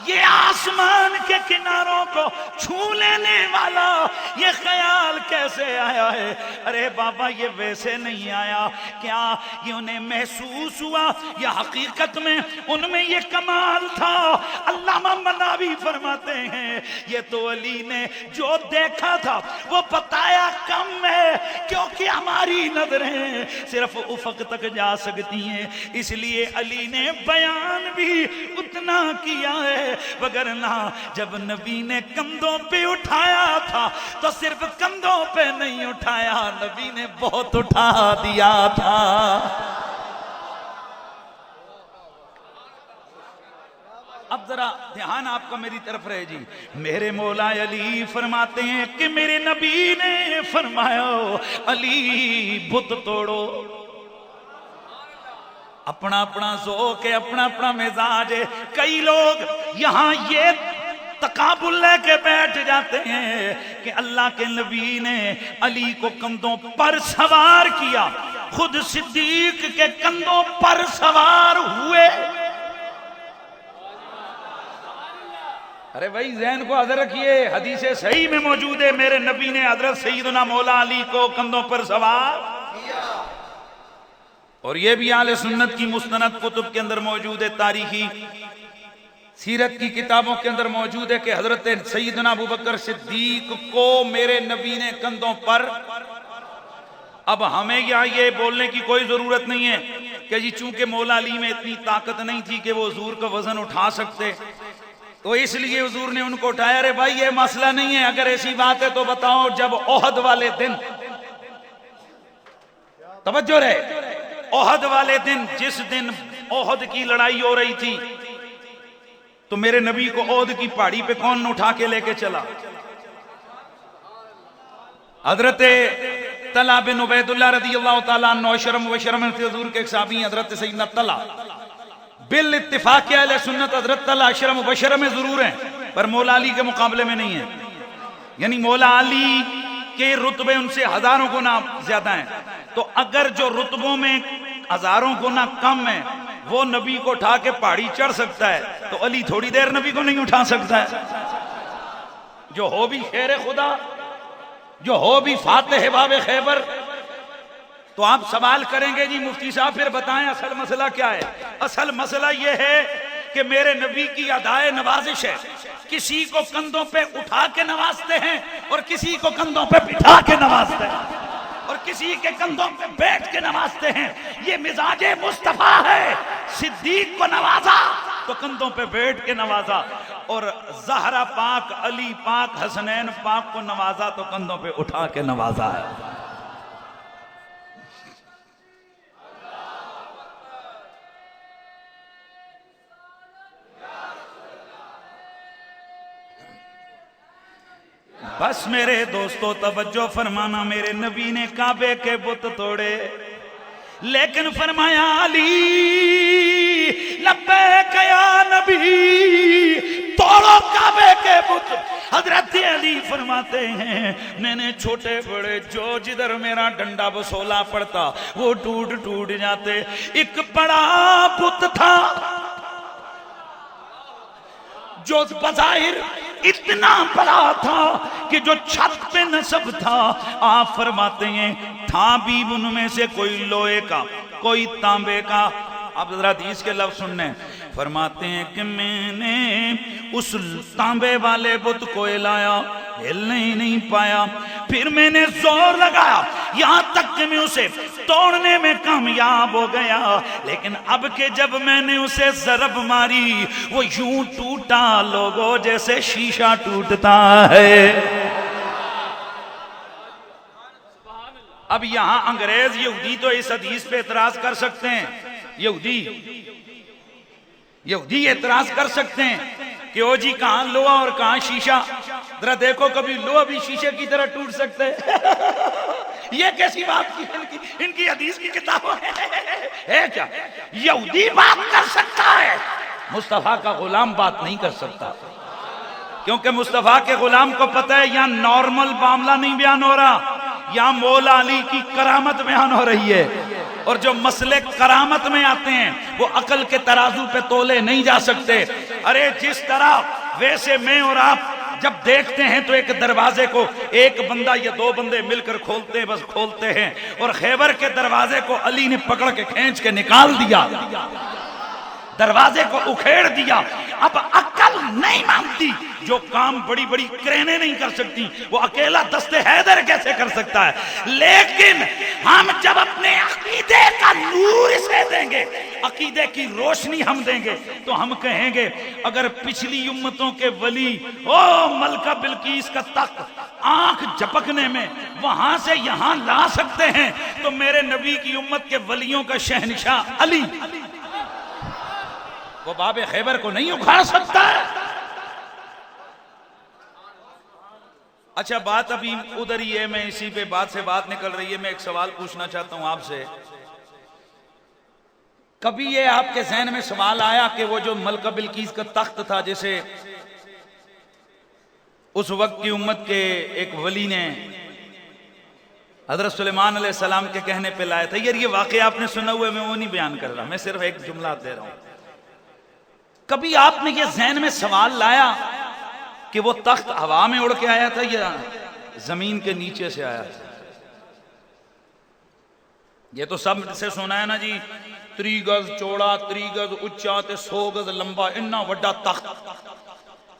ये आसमान के किनारों को छू लेने वाला ये ख्याल कैसे आया है? अरे बाबा ये वैसे नहीं आया, क्या ये उन्हें महसूस हुआ या हकीकत में उनमें ये कमाल था? अल्लामा मनावी फरमाते हैं, ये तो अली ने जो देखा था वो बताया कम है, क्योंकि हमारी नजरें सिर्फ उफक तक जा सकती हैं, इसलिए अली ने बयान भी उतना किया है। वगरना जब नबी ने कंधों पे उठाया था तो सिर्फ कंधों पे नहीं उठाया, नबी ने बहुत उठा दिया था। अब जरा ध्यान आपका मेरी तरफ रहे जी। मेरे मौला अली फरमाते हैं कि मेरे नबी ने फरमाया अली बुत तोड़ो। अपना अपना ज़ौक़ है, अपना अपना मिजाज है। कई लोग यहां ये तकाबुल लेके बैठ जाते हैं कि अल्लाह के नबी ने अली को कंधों पर सवार किया, खुद सिद्दीक के कंधों पर सवार हुए। अरे भाई ज़हन को हज़र रखिए, हदीस सही में मौजूद है मेरे नबी ने हजरत सैयदना मौला अली को कंधों पर सवार किया। और ये भी आले सुन्नत की मुस्तनद कुतुब के अंदर मौजूद है, तारीखी सीरत की किताबों के अंदर मौजूद है कि हजरत सैयदना अबू बकर सिद्दीक को मेरे नबी ने कंधों पर। अब हमें यहाँ ये बोलने की कोई जरूरत नहीं है कि जी चूंकि मौला अली में इतनी ताकत नहीं थी कि वो हुजूर का वजन उठा सकते तो इसलिए हुजूर ने उनको उठाया। अरे भाई ये मसला नहीं है, अगर ऐसी बात है तो बताओ जब ओहद वाले दिन, तवज्जो रहे, ओहद वाले दिन जिस दिन ओहद की लड़ाई हो रही थी तो मेरे नबी को ओहद की पहाड़ी पे कौन उठा के लेके चला? हजरत तला बिन उबैदुल्लाह रज़ियल्लाहु ताला अन्हु अशरम वशरम से हुजूर के एक साहबी हजरत सैयदना तला बिल इत्तिफाक अहले सुन्नत हजरत तला अशरम वशरम में जरूर है पर मौला अली के मुकाबले में नहीं है। यानी मौला अली के रुतबे उनसे हजारों गुना ज्यादा हैं। तो अगर जो रुतबों में हजारों गुना कम है वो नबी को उठा के पहाड़ी चढ़ सकता है तो अली थोड़ी देर नबी को नहीं उठा सकता है। जो हो भी शेर खुदा, जो हो भी फातिह बाब खैबर। तो आप सवाल करेंगे जी मुफ्ती साहब फिर बताएं असल मसला क्या है? असल मसला यह है कि मेरे नबी की अदाए नवाजिश है, किसी को कंधों पे उठा के नवाजते हैं और किसी को कंधों पे बिठा के नवाजते हैं और किसी के कंधों पे बैठ के नवाजते हैं। ये मिजाजे मुस्तफा है। सिद्दीक को नवाजा तो कंधों पे बैठ के नवाजा और ज़हरा पाक, अली पाक, हसनैन पाक को नवाजा तो कंधों पे उठा के नवाजा है। बस मेरे दोस्तों तवज्जो फरमाना, मेरे नबी ने काबे के बुत तोड़े लेकिन फरमाया अली लब्बैक या नबी, तोड़ो काबे के बुत। हजरत अली फरमाते हैं मैंने छोटे बड़े जो जिधर मेरा डंडा बसोला पड़ता वो टूट टूट जाते। एक बड़ा बुत था जो बज़ाहिर इतना बड़ा था कि जो छत पे नस्ब था। आप फरमाते हैं था भी उनमें से कोई लोहे का कोई तांबे का। आप जरा हदीस के लफ्ज़ सुनने, फरमाते हैं कि मैंने उस तांबे वाले बुत को हिलाया, हिलने ही नहीं पाया। फिर मैंने जोर लगाया यहां तक कि मैं उसे तोड़ने में कामयाब हो गया, लेकिन अब के जब मैंने उसे ज़रब मारी वो यूं टूटा लोगों जैसे शीशा टूटता है। अब यहां अंग्रेज यहूदी तो इस हदीस पे एतराज कर सकते हैं, यहूदी एतराज कर सकते हैं कि ओ जी कहां लोहा और कहां शीशा। जरा देखो कभी लोहा भी शीशे की तरह टूट सकते हैं। ये कैसी बात की इनकी हदीस की किताबों है क्या? यहूदी बात कर सकता है, मुस्तफा का गुलाम बात नहीं कर सकता, क्योंकि मुस्तफा के गुलाम को पता है यहां नॉर्मल मामला नहीं बयान हो रहा, यहां मौला अली की करामत बयान हो रही है। और जो मसले करामत में आते हैं वो अकल के तराजू पे तोले नहीं जा सकते। अरे जिस तरह वैसे मैं और आप जब देखते हैं तो एक दरवाजे को एक बंदा या दो बंदे मिलकर खोलते हैं, बस खोलते हैं। और खैबर के दरवाजे को अली ने पकड़ के खींच के निकाल दिया। दरवाजे को उखेड़ दिया। अब अक्ल नहीं मानती, जो काम बड़ी बड़ी क्रेनें नहीं कर सकती वो अकेला दस्ते हैदर कैसे कर सकता है। लेकिन हम जब अपने अकीदे का नूर इसे देंगे, अकीदे की रोशनी हम देंगे, तो हम कहेंगे अगर पिछली उम्मतों के वली ओ मलका बिल्कीस का तख्त आंख झपकने में वहां से यहां ला सकते हैं, तो मेरे नबी की उम्मत के वलियों का शहंशाह अली वो बाबे खैबर को नहीं उखाड़ सकता है। अच्छा, बात अभी उधर ही है, मैं इसी पे बात से बात निकल रही है। मैं एक सवाल पूछना चाहता हूं आपसे। कभी ये आपके जहन में सवाल आया कि वो जो मलका बिल्कीस का तख्त था, जैसे उस वक्त की उम्मत के एक वली ने हजरत सुलेमान अलैहिस्सलाम के कहने पे लाया था। यार ये वाकया आपने सुना हुआ है, मैं वो नहीं बयान कर रहा, मैं सिर्फ एक जुमला दे रहा हूं। कभी आपने ये जहन में सवाल लाया कि वो तख्त हवा में उड़ के आया था या जमीन के नीचे से आया था? ये तो सब से सुना है ना जी, 3 गज चौड़ा 3 गज उच्चा ते 100 गज लंबा इन्ना वड्डा तख्त,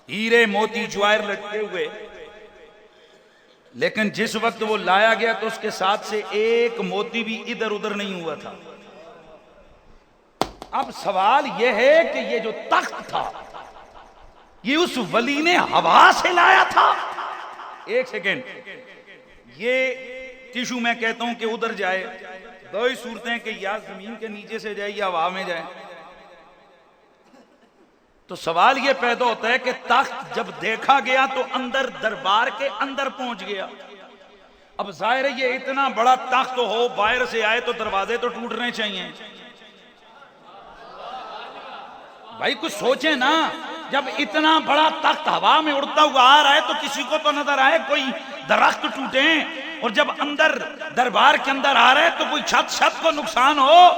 हीरे मोती ज्वायर लटके हुए। लेकिन जिस वक्त वो लाया गया तो उसके साथ से एक मोती भी इधर उधर नहीं हुआ था। अब सवाल यह है कि ये जो तख्त था ये उस वली ने हवा से लाया था? एक सेकेंड, ये टिशू मैं कहता हूं कि उधर जाए, दो ही सूरतें कि या जमीन के नीचे से जाए या हवा में जाए। तो सवाल यह पैदा होता है कि तख्त जब देखा गया तो अंदर दरबार के अंदर पहुंच गया। अब जाहिर है ये इतना बड़ा तख्त हो, बाहर से आए तो दरवाजे तो टूटने चाहिए। भाई कुछ सोचे ना, जब इतना बड़ा तख्त हवा में उड़ता हुआ आ रहा है तो किसी को तो नजर आए कोई दरख्त टूटे, और जब अंदर दरबार के अंदर आ रहा है तो कोई छत को नुकसान हो,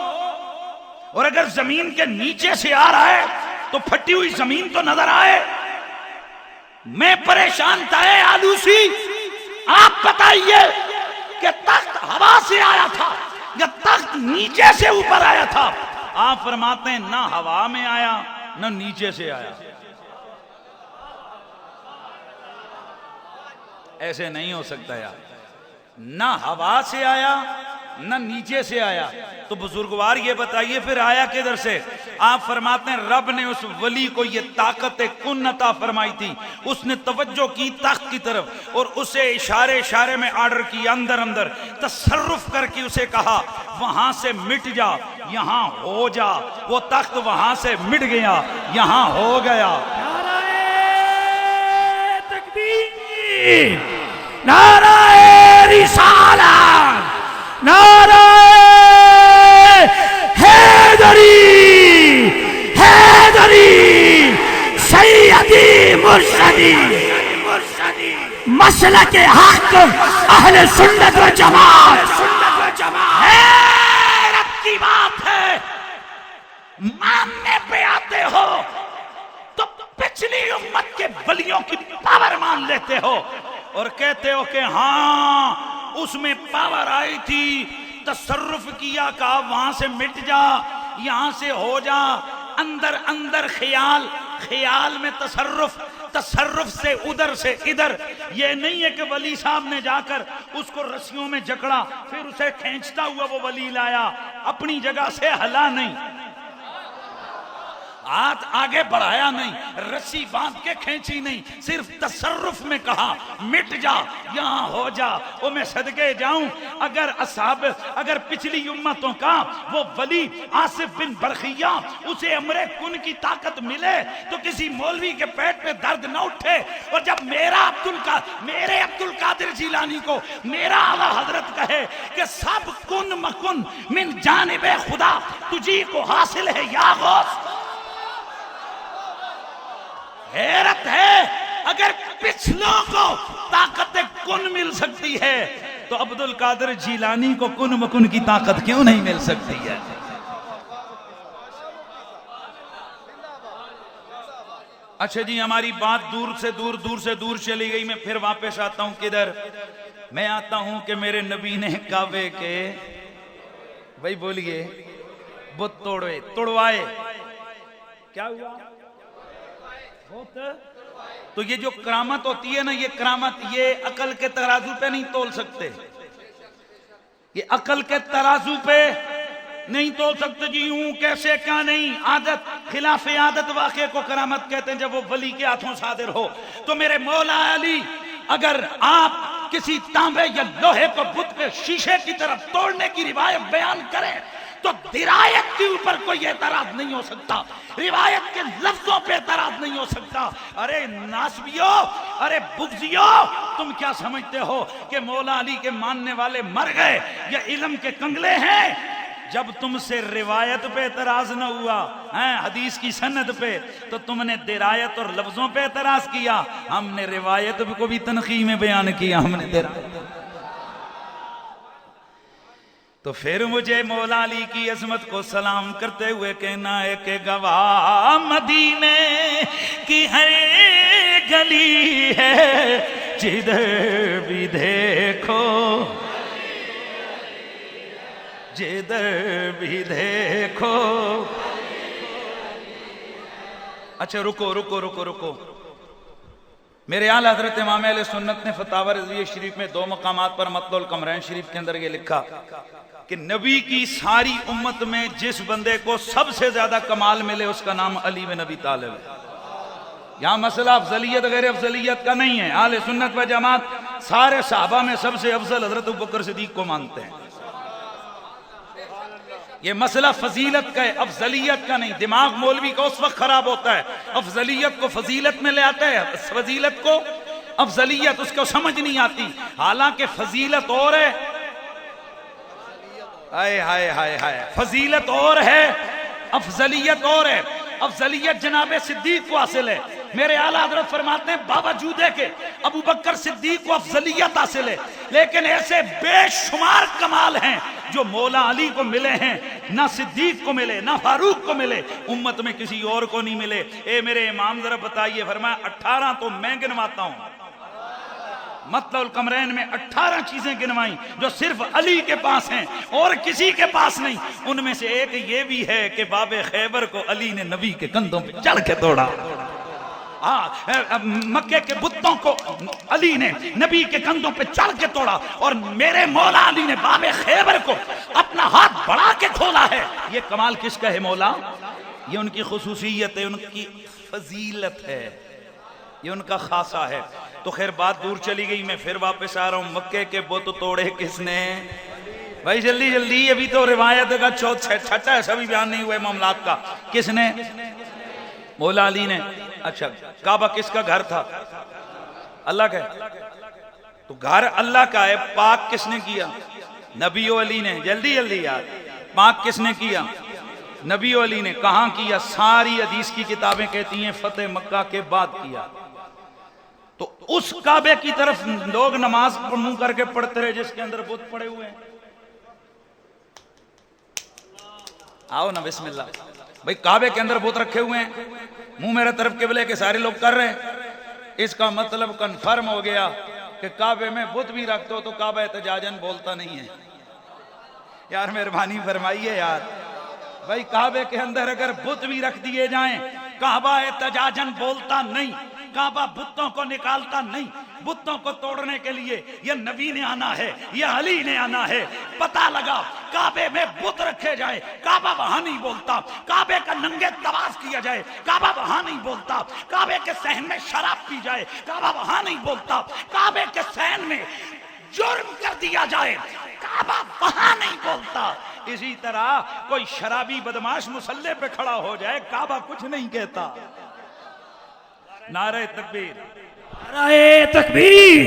और अगर जमीन के नीचे से आ रहा है तो फटी हुई जमीन तो नजर आए। मैं परेशान था आलूसी, आप बताइए कि तख्त हवा से आया था या तख्त नीचे से ऊपर आया था? आप फरमाते हैं ना हवा में आया ना नीचे से आया। ऐसे नहीं हो सकता यार, ना हवा से आया ना नीचे से आया। तो बुजुर्गवार ये बताइए फिर आया किधर से? आप फरमाते हैं रब ने उस वली को ये ताकत कुन अता फरमाई थी, उसने तवज्जो की तख्त की तरफ और उसे इशारे इशारे में ऑर्डर किया, अंदर अंदर तसर्रुफ करके उसे कहा वहां से मिट जा यहां हो जा। वो तख्त वहां से मिट गया, यहां हो गया। नाराए तकबीर, नाराए रिसालत, नाराए हैदरी, हैदरी सैयदी मुर्शदी, मसलक हक अहले सुन्नत व जमात। हैरत की बात है, मानने पे आते हो तो पिछली उम्मत के वलियों की पावर मान लेते हो और कहते हो कि हाँ उसमें पावर आई थी, तसर्रुफ किया, कहा वहां से मिट जा यहां से हो जा। अंदर अंदर ख्याल, ख्याल में तसर्रुफ, तसर्रुफ से उधर से इधर। ये नहीं है कि वली साहब ने जाकर उसको रस्सियों में जकड़ा फिर उसे खींचता हुआ वो वली लाया, अपनी जगह से हला नहीं, हाथ आगे बढ़ाया नहीं, रस्सी बांध के खींची नहीं, सिर्फ तसर्रुफ में कहा मिट जा यहां हो जा। वो मैं सदके जाऊं अगर असहाब, अगर पिछली उम्मतों का वो वली आसिफ बिन बरखिया उसे अमरे कुन की ताकत मिले तो किसी मौलवी के पेट पे दर्द न उठे। और जब मेरे अब्दुल कादिर जिलानी को मेरा आला हजरत कहे कि सब कुन मकुन मिन जानिबे खुदा तुझी को हासिल है या गौस। हैरत है, अगर पिछलों को ताकत कुन मिल सकती है तो अब्दुल कादिर जिलानी को कुन मकुन की ताकत क्यों नहीं मिल सकती है? अच्छा जी, हमारी बात दूर से दूर चली गई। मैं फिर वापस आता हूं किधर? मैं आता हूं कि मेरे नबी ने काबे के, भाई बोलिए, बुत तोड़वाए। क्या हुआ? तो ये जो करामत होती है ना, ये करामत ये अकल के तराजू पे नहीं तोल सकते, ये अकल के तराजू पे नहीं तोल सकते जी। यूं कैसे क्या नहीं, आदत खिलाफ आदत वाक़े को करामत कहते हैं, जब वो वली के हाथों सादिर हो। तो मेरे मौला अली, अगर आप किसी तांबे या लोहे को बुत के शीशे की तरफ तोड़ने की रिवायत बयान करें तो दिरायत के ऊपर कोई एतराज नहीं हो सकता, रिवायत के लफ्जों पे एतराज नहीं हो सकता। अरे नासबियो, अरे बुग़्ज़ियो, तुम क्या समझते हो कि मौला अली के मानने वाले मर गए या इल्म के कंगले हैं? जब तुमसे रिवायत पे एतराज न हुआ है, हदीस की सनद पे, तो तुमने दिरायत और लफ्जों पे एतराज किया। हमने रिवायत को भी तनखी में बयान किया, हमने दिरायत। तो फिर मुझे मौला अली की अजमत को सलाम करते हुए कहना है कि गवाह मदीने की हर गली है, जिधर भी देखो, जिधर भी देखो। अच्छा रुको रुको रुको रुको, मेरे आला हजरत इमाम अहले सुन्नत ने फतावा रज़विया शरीफ में 2 मकामात पर मतलुल कमरैन शरीफ के अंदर ये लिखा कि नबी की सारी उम्मत में जिस बंदे को सबसे ज्यादा कमाल मिले उसका नाम अली बिन अबी तालिब है। यहाँ मसला अफजलियत गैर अफजलियत का नहीं है। आले सुन्नत व जमात सारे सहाबा में सबसे अफजल हजरत अबू बकर सिद्दीक को मानते हैं। ये मसला फजीलत का है, अफजलियत का नहीं। दिमाग मौलवी का उस वक्त खराब होता है, अफजलियत को फजीलत में ले आता है, फजीलत को अफजलियत, उसको समझ नहीं आती। हालांकि फजीलत और है, हाय हाय हाय हाय, फजीलत और है, अफजलियत और है। अफजलियत जनाबे सिद्दीक को हासिल है। मेरे आला हजरत फरमाते हैं बावजूद है कि अबू बकर सिद्दीक को अफजलियत हासिल है, लेकिन ऐसे बेशुमार कमाल हैं जो मौला अली को मिले हैं, ना सिद्दीक को मिले, ना फारूक को मिले, उम्मत में किसी और को नहीं मिले। ए मेरे इमाम जरा बताइए, फरमाया 18 तो मैं गिनवाता हूं। मतलुल कमरैन में 18 चीजें गिनवाई जो सिर्फ अली के पास हैं और किसी के पास नहीं। उनमें से एक ये भी है कि बाबे खैबर को अली ने नबी के कंधों पे चढ़ के तोड़ा। मक्के के बुतों को अली ने नबी के कंधों पे चढ़ के तोड़ा, और मेरे मौला अली ने बाबे खैबर को अपना हाथ बढ़ा के खोला है। ये कमाल किसका है मौला? ये उनकी खुसूसियत है, उनकी फजीलत है, ये उनका खासा है। तो खैर बात दूर चली गई, मैं फिर वापस आ रहा हूं। मक्के के बुत तोड़े किसने? भाई जल्दी जल्दी, अभी तो रिवायत का छठा सभी बयान नहीं हुए मामलात का। किसने? मौला अली ने। अच्छा, काबा किसका घर था? अल्लाह का। तो घर अल्लाह का है, पाक किसने किया? नबी अली ने। जल्दी जल्दी यार, पाक किसने किया? नबी अली ने। कहां किया? सारी हदीस की किताबें कहती हैं फतेह मक्का के बाद किया। तो उस काबे की तरफ लोग नमाज मुंह करके पढ़ते रहे जिसके अंदर बुत पड़े हुए हैं। आओ ना बिस्मिल्लाह। भाई काबे के अंदर बुत रखे हुए हैं, मुंह मेरे तरफ किबले के सारे लोग कर रहे हैं, इसका मतलब कन्फर्म हो गया कि काबे में बुत भी रख दो तो काबा एहतजाजन बोलता नहीं है। यार मेहरबानी फरमाइए यार, भाई काबे के अंदर अगर बुत भी रख दिए जाएं, काबा एहतजाजन बोलता नहीं, काबा बुतों को निकालता नहीं। बुतों को तोड़ने के लिए यह नबी ने आना है, यह अली ने आना है। पता लगा काबे में बुत रखे जाए, काबा वहां नहीं बोलता। काबे का नंगे तवाफ किया जाए, काबा वहां नहीं बोलता। काबे के सहन में शराब पी जाए, काबा वहां नहीं बोलता। काबे के सहन में जुर्म कर दिया जाए, काबा वहां नहीं बोलता। इसी तरह कोई शराबी बदमाश मुसल्ले पे खड़ा हो जाए, काबा कुछ नहीं कहता। नारे तकबीर, नाराए तकबीर,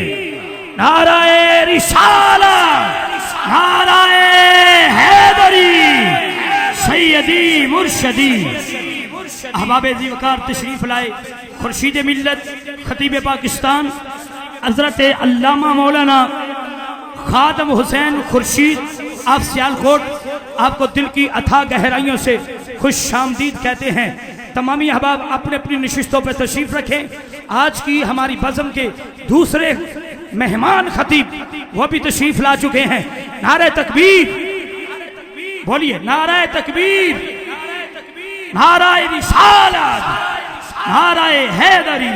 नाराए रिसालत, नाराए हैदरी, सैयदी मुर्शदी। अहबाब ज़िवकार तशरीफ लाए खुर्शीद मिल्लत खतीब पाकिस्तान हजरत अल्लामा मौलाना खादम हुसैन खुर्शीद, आप सियालकोट, आपको दिल की अथाह गहराइयों से खुश आमदीद कहते हैं। तमामी अहबाब अपने अपनी नशिस्तों पर तशरीफ रखें। आज की हमारी बज़म के दूसरे मेहमान खतीब वो भी तशरीफ ला चुके हैं। नारे तकबीर बोलिए, नारे तकबीर, नाराए रिसालत, नाराए हैदरी।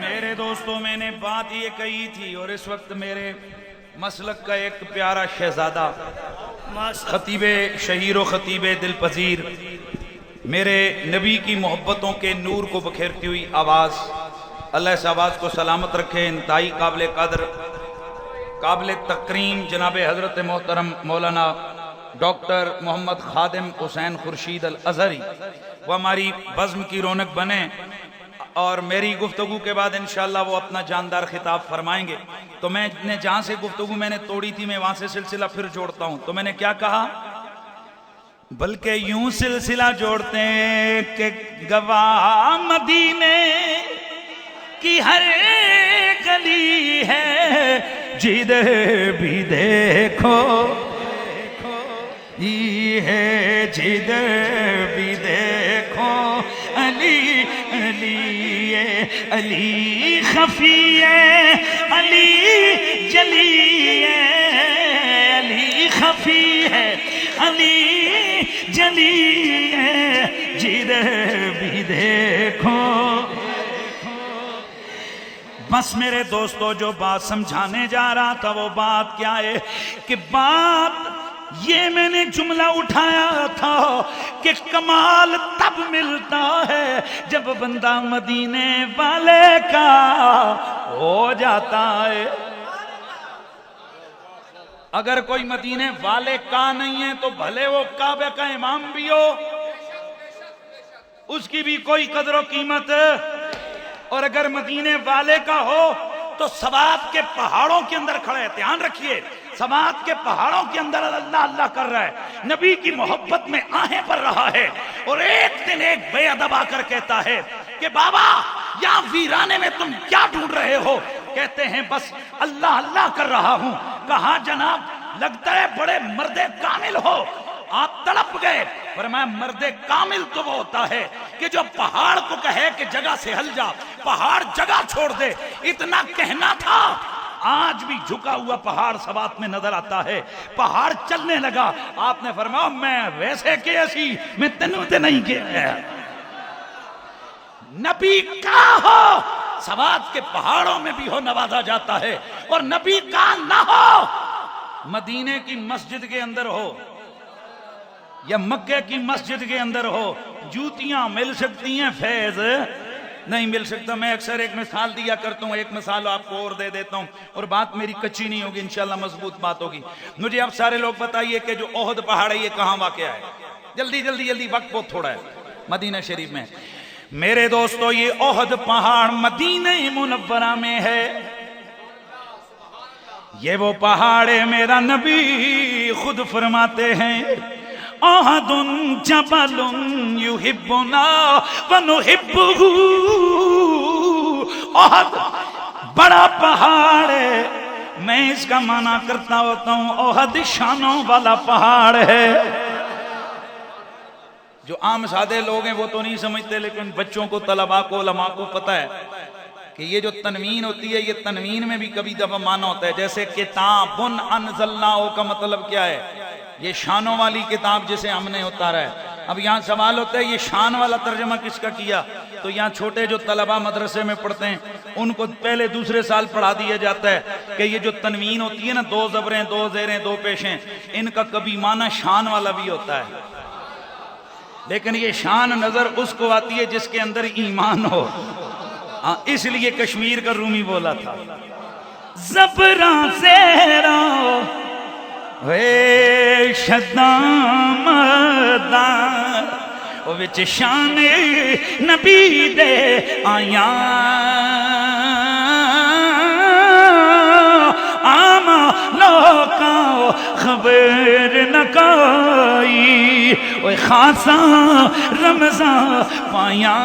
मेरे दोस्तों, मैंने बात ये कही थी और इस वक्त मेरे मसलक का एक प्यारा शहजादा खतीबे शहीर व खतीबे दिल पजीर, मेरे नबी की मोहब्बतों के नूर को बखेरती हुई आवाज़, अल्लाह इस आवाज़ को सलामत रखे, इंतहाई काबिल कदर काबिल तकरीम जनाब हज़रत मोहतरम मौलाना डॉक्टर मोहम्मद खादिम हुसैन खुर्शीद अल अज़हरी, वो हमारी बज़्म की रौनक बने और मेरी गुफ्तगू के बाद इंशाअल्लाह वो अपना जानदार खिताब फरमाएंगे। तो मैंने जहाँ से गुफ्तगू मैंने तोड़ी थी, मैं वहाँ से सिलसिला फिर जोड़ता हूँ। तो मैंने क्या कहा, बल्कि यूं सिलसिला जोड़ते कि गवाह मदीने की हर गली है, जिधर भी देखो ये है, जिधर भी देखो अली अली, ये अली खफी है, अली जली है, अली खफी है, अली जली है, जिधर भी देखो। बस मेरे दोस्तों, जो बात समझाने जा रहा था वो बात क्या है कि बात ये मैंने जुमला उठाया था कि कमाल तब मिलता है जब बंदा मदीने वाले का हो जाता है। अगर कोई मदीने वाले का नहीं है तो भले वो काबे का इमाम भी हो, उसकी भी कोई कदर व कीमत। और अगर मदीने वाले का हो तो सवात के पहाड़ों के अंदर खड़े, ध्यान रखिए, समात के पहाड़ों के अंदर अल्लाह अल्लाह कर रहा है, नबी की मोहब्बत में आहें भर रहा है, और एक दिन एक बेअदब आकर कहता है कि बाबा यहाँ वीराने में तुम क्या ढूंढ रहे हो? कहते हैं बस अल्लाह अल्लाह कर रहा हूं। कहा जनाब, लगता है बड़े मर्दे कामिल हो, आप तड़प गए। फरमाया मर्दे कामिल तो वो होता है कि जो पहाड़ को कहे कि जगह से हल जा, पहाड़ जगह छोड़ दे। इतना कहना था, आज भी झुका हुआ पहाड़ सवात में नजर आता है। पहाड़ चलने लगा, आपने फरमाया मैं वैसे के ऐसी, मैं तेनू ते नहीं किया। नबी का हो सवात के पहाड़ों में भी हो नवाजा जाता है, और नबी का ना हो मदीने की मस्जिद के अंदर हो या मक्के की मस्जिद के अंदर हो, जूतियां मिल सकती हैं, फैज नहीं मिल सकता। मैं अक्सर एक मिसाल दिया करता हूँ, एक मिसाल आपको और दे देता हूँ, और बात मेरी कच्ची नहीं होगी, इंशाल्लाह मजबूत बात होगी। मुझे आप सारे लोग बताइए कि जो ओहद पहाड़ है ये कहाँ वाक़या है? जल्दी जल्दी जल्दी, वक्त बहुत थोड़ा है। मदीना शरीफ में। मेरे दोस्तों, ये ओहद पहाड़ मदीना मुनव्वरा में है। ये वो पहाड़ है, मेरा नबी खुद फरमाते हैं ओहदुन जबलुन युहिब्बुना व नुहिब्बुहु। ओहद बड़ा पहाड़ है, मैं इसका माना करता होता हूं ओहद शानों वाला पहाड़ है। जो आम सादे लोग हैं वो तो नहीं समझते, लेकिन बच्चों को, तलबा को, उलमा को पता है कि ये जो तनवीन होती है, ये तनवीन में भी कभी दफा माना होता है। जैसे किताबुन अनज़लनाहु का मतलब क्या है? ये शानों वाली किताब जिसे हमने उतारा है। अब यहाँ सवाल होता है ये शान वाला तर्जमा किसका किया? तो यहाँ छोटे जो तलबा मदरसे में पढ़ते हैं उनको पहले दूसरे साल पढ़ा दिया जाता है कि ये जो तनवीन होती है ना, दो ज़बरें, दो ज़ेरें, दो पेशें, इनका कभी माना शान वाला भी होता है, लेकिन ये शान नजर उसको आती है जिसके अंदर ईमान हो। हाँ, इसलिए कश्मीर का रूमी बोला था ज़बरा ज़ेरा वे शदाम ओ विच शान नबी दे आया आमा लोका खबर न कोई ओ खासा रमजा पाया।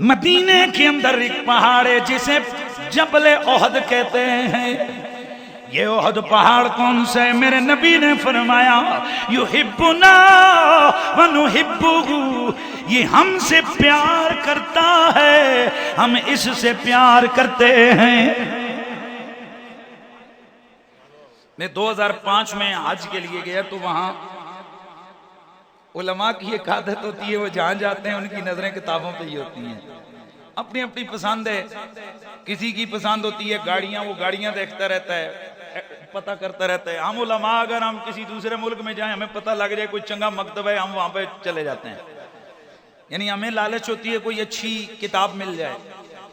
मदीने के अंदर एक पहाड़ है जिसे जबले ओहद कहते हैं। ये ओहद पहाड़ कौन सा है? मेरे नबी ने फरमाया युहिब्बुना व नुहिब्बुहु, ये हमसे प्यार करता है, हम इससे प्यार करते हैं। मैं 2005 में हज के लिए गया तो वहां उलमा की एक आदत होती है, वो जहां जाते हैं उनकी नजरें किताबों पे ही होती हैं। अपनी अपनी पसंद है, किसी की पसंद होती है गाड़ियां, वो गाड़ियां देखता रहता है, पता करता रहता है। हम उलमा अगर हम किसी दूसरे मुल्क में जाएं, हमें पता लग जाए कोई चंगा मकतब है, हम वहां पे चले जाते हैं। यानी हमें लालच होती है कोई अच्छी किताब मिल जाए।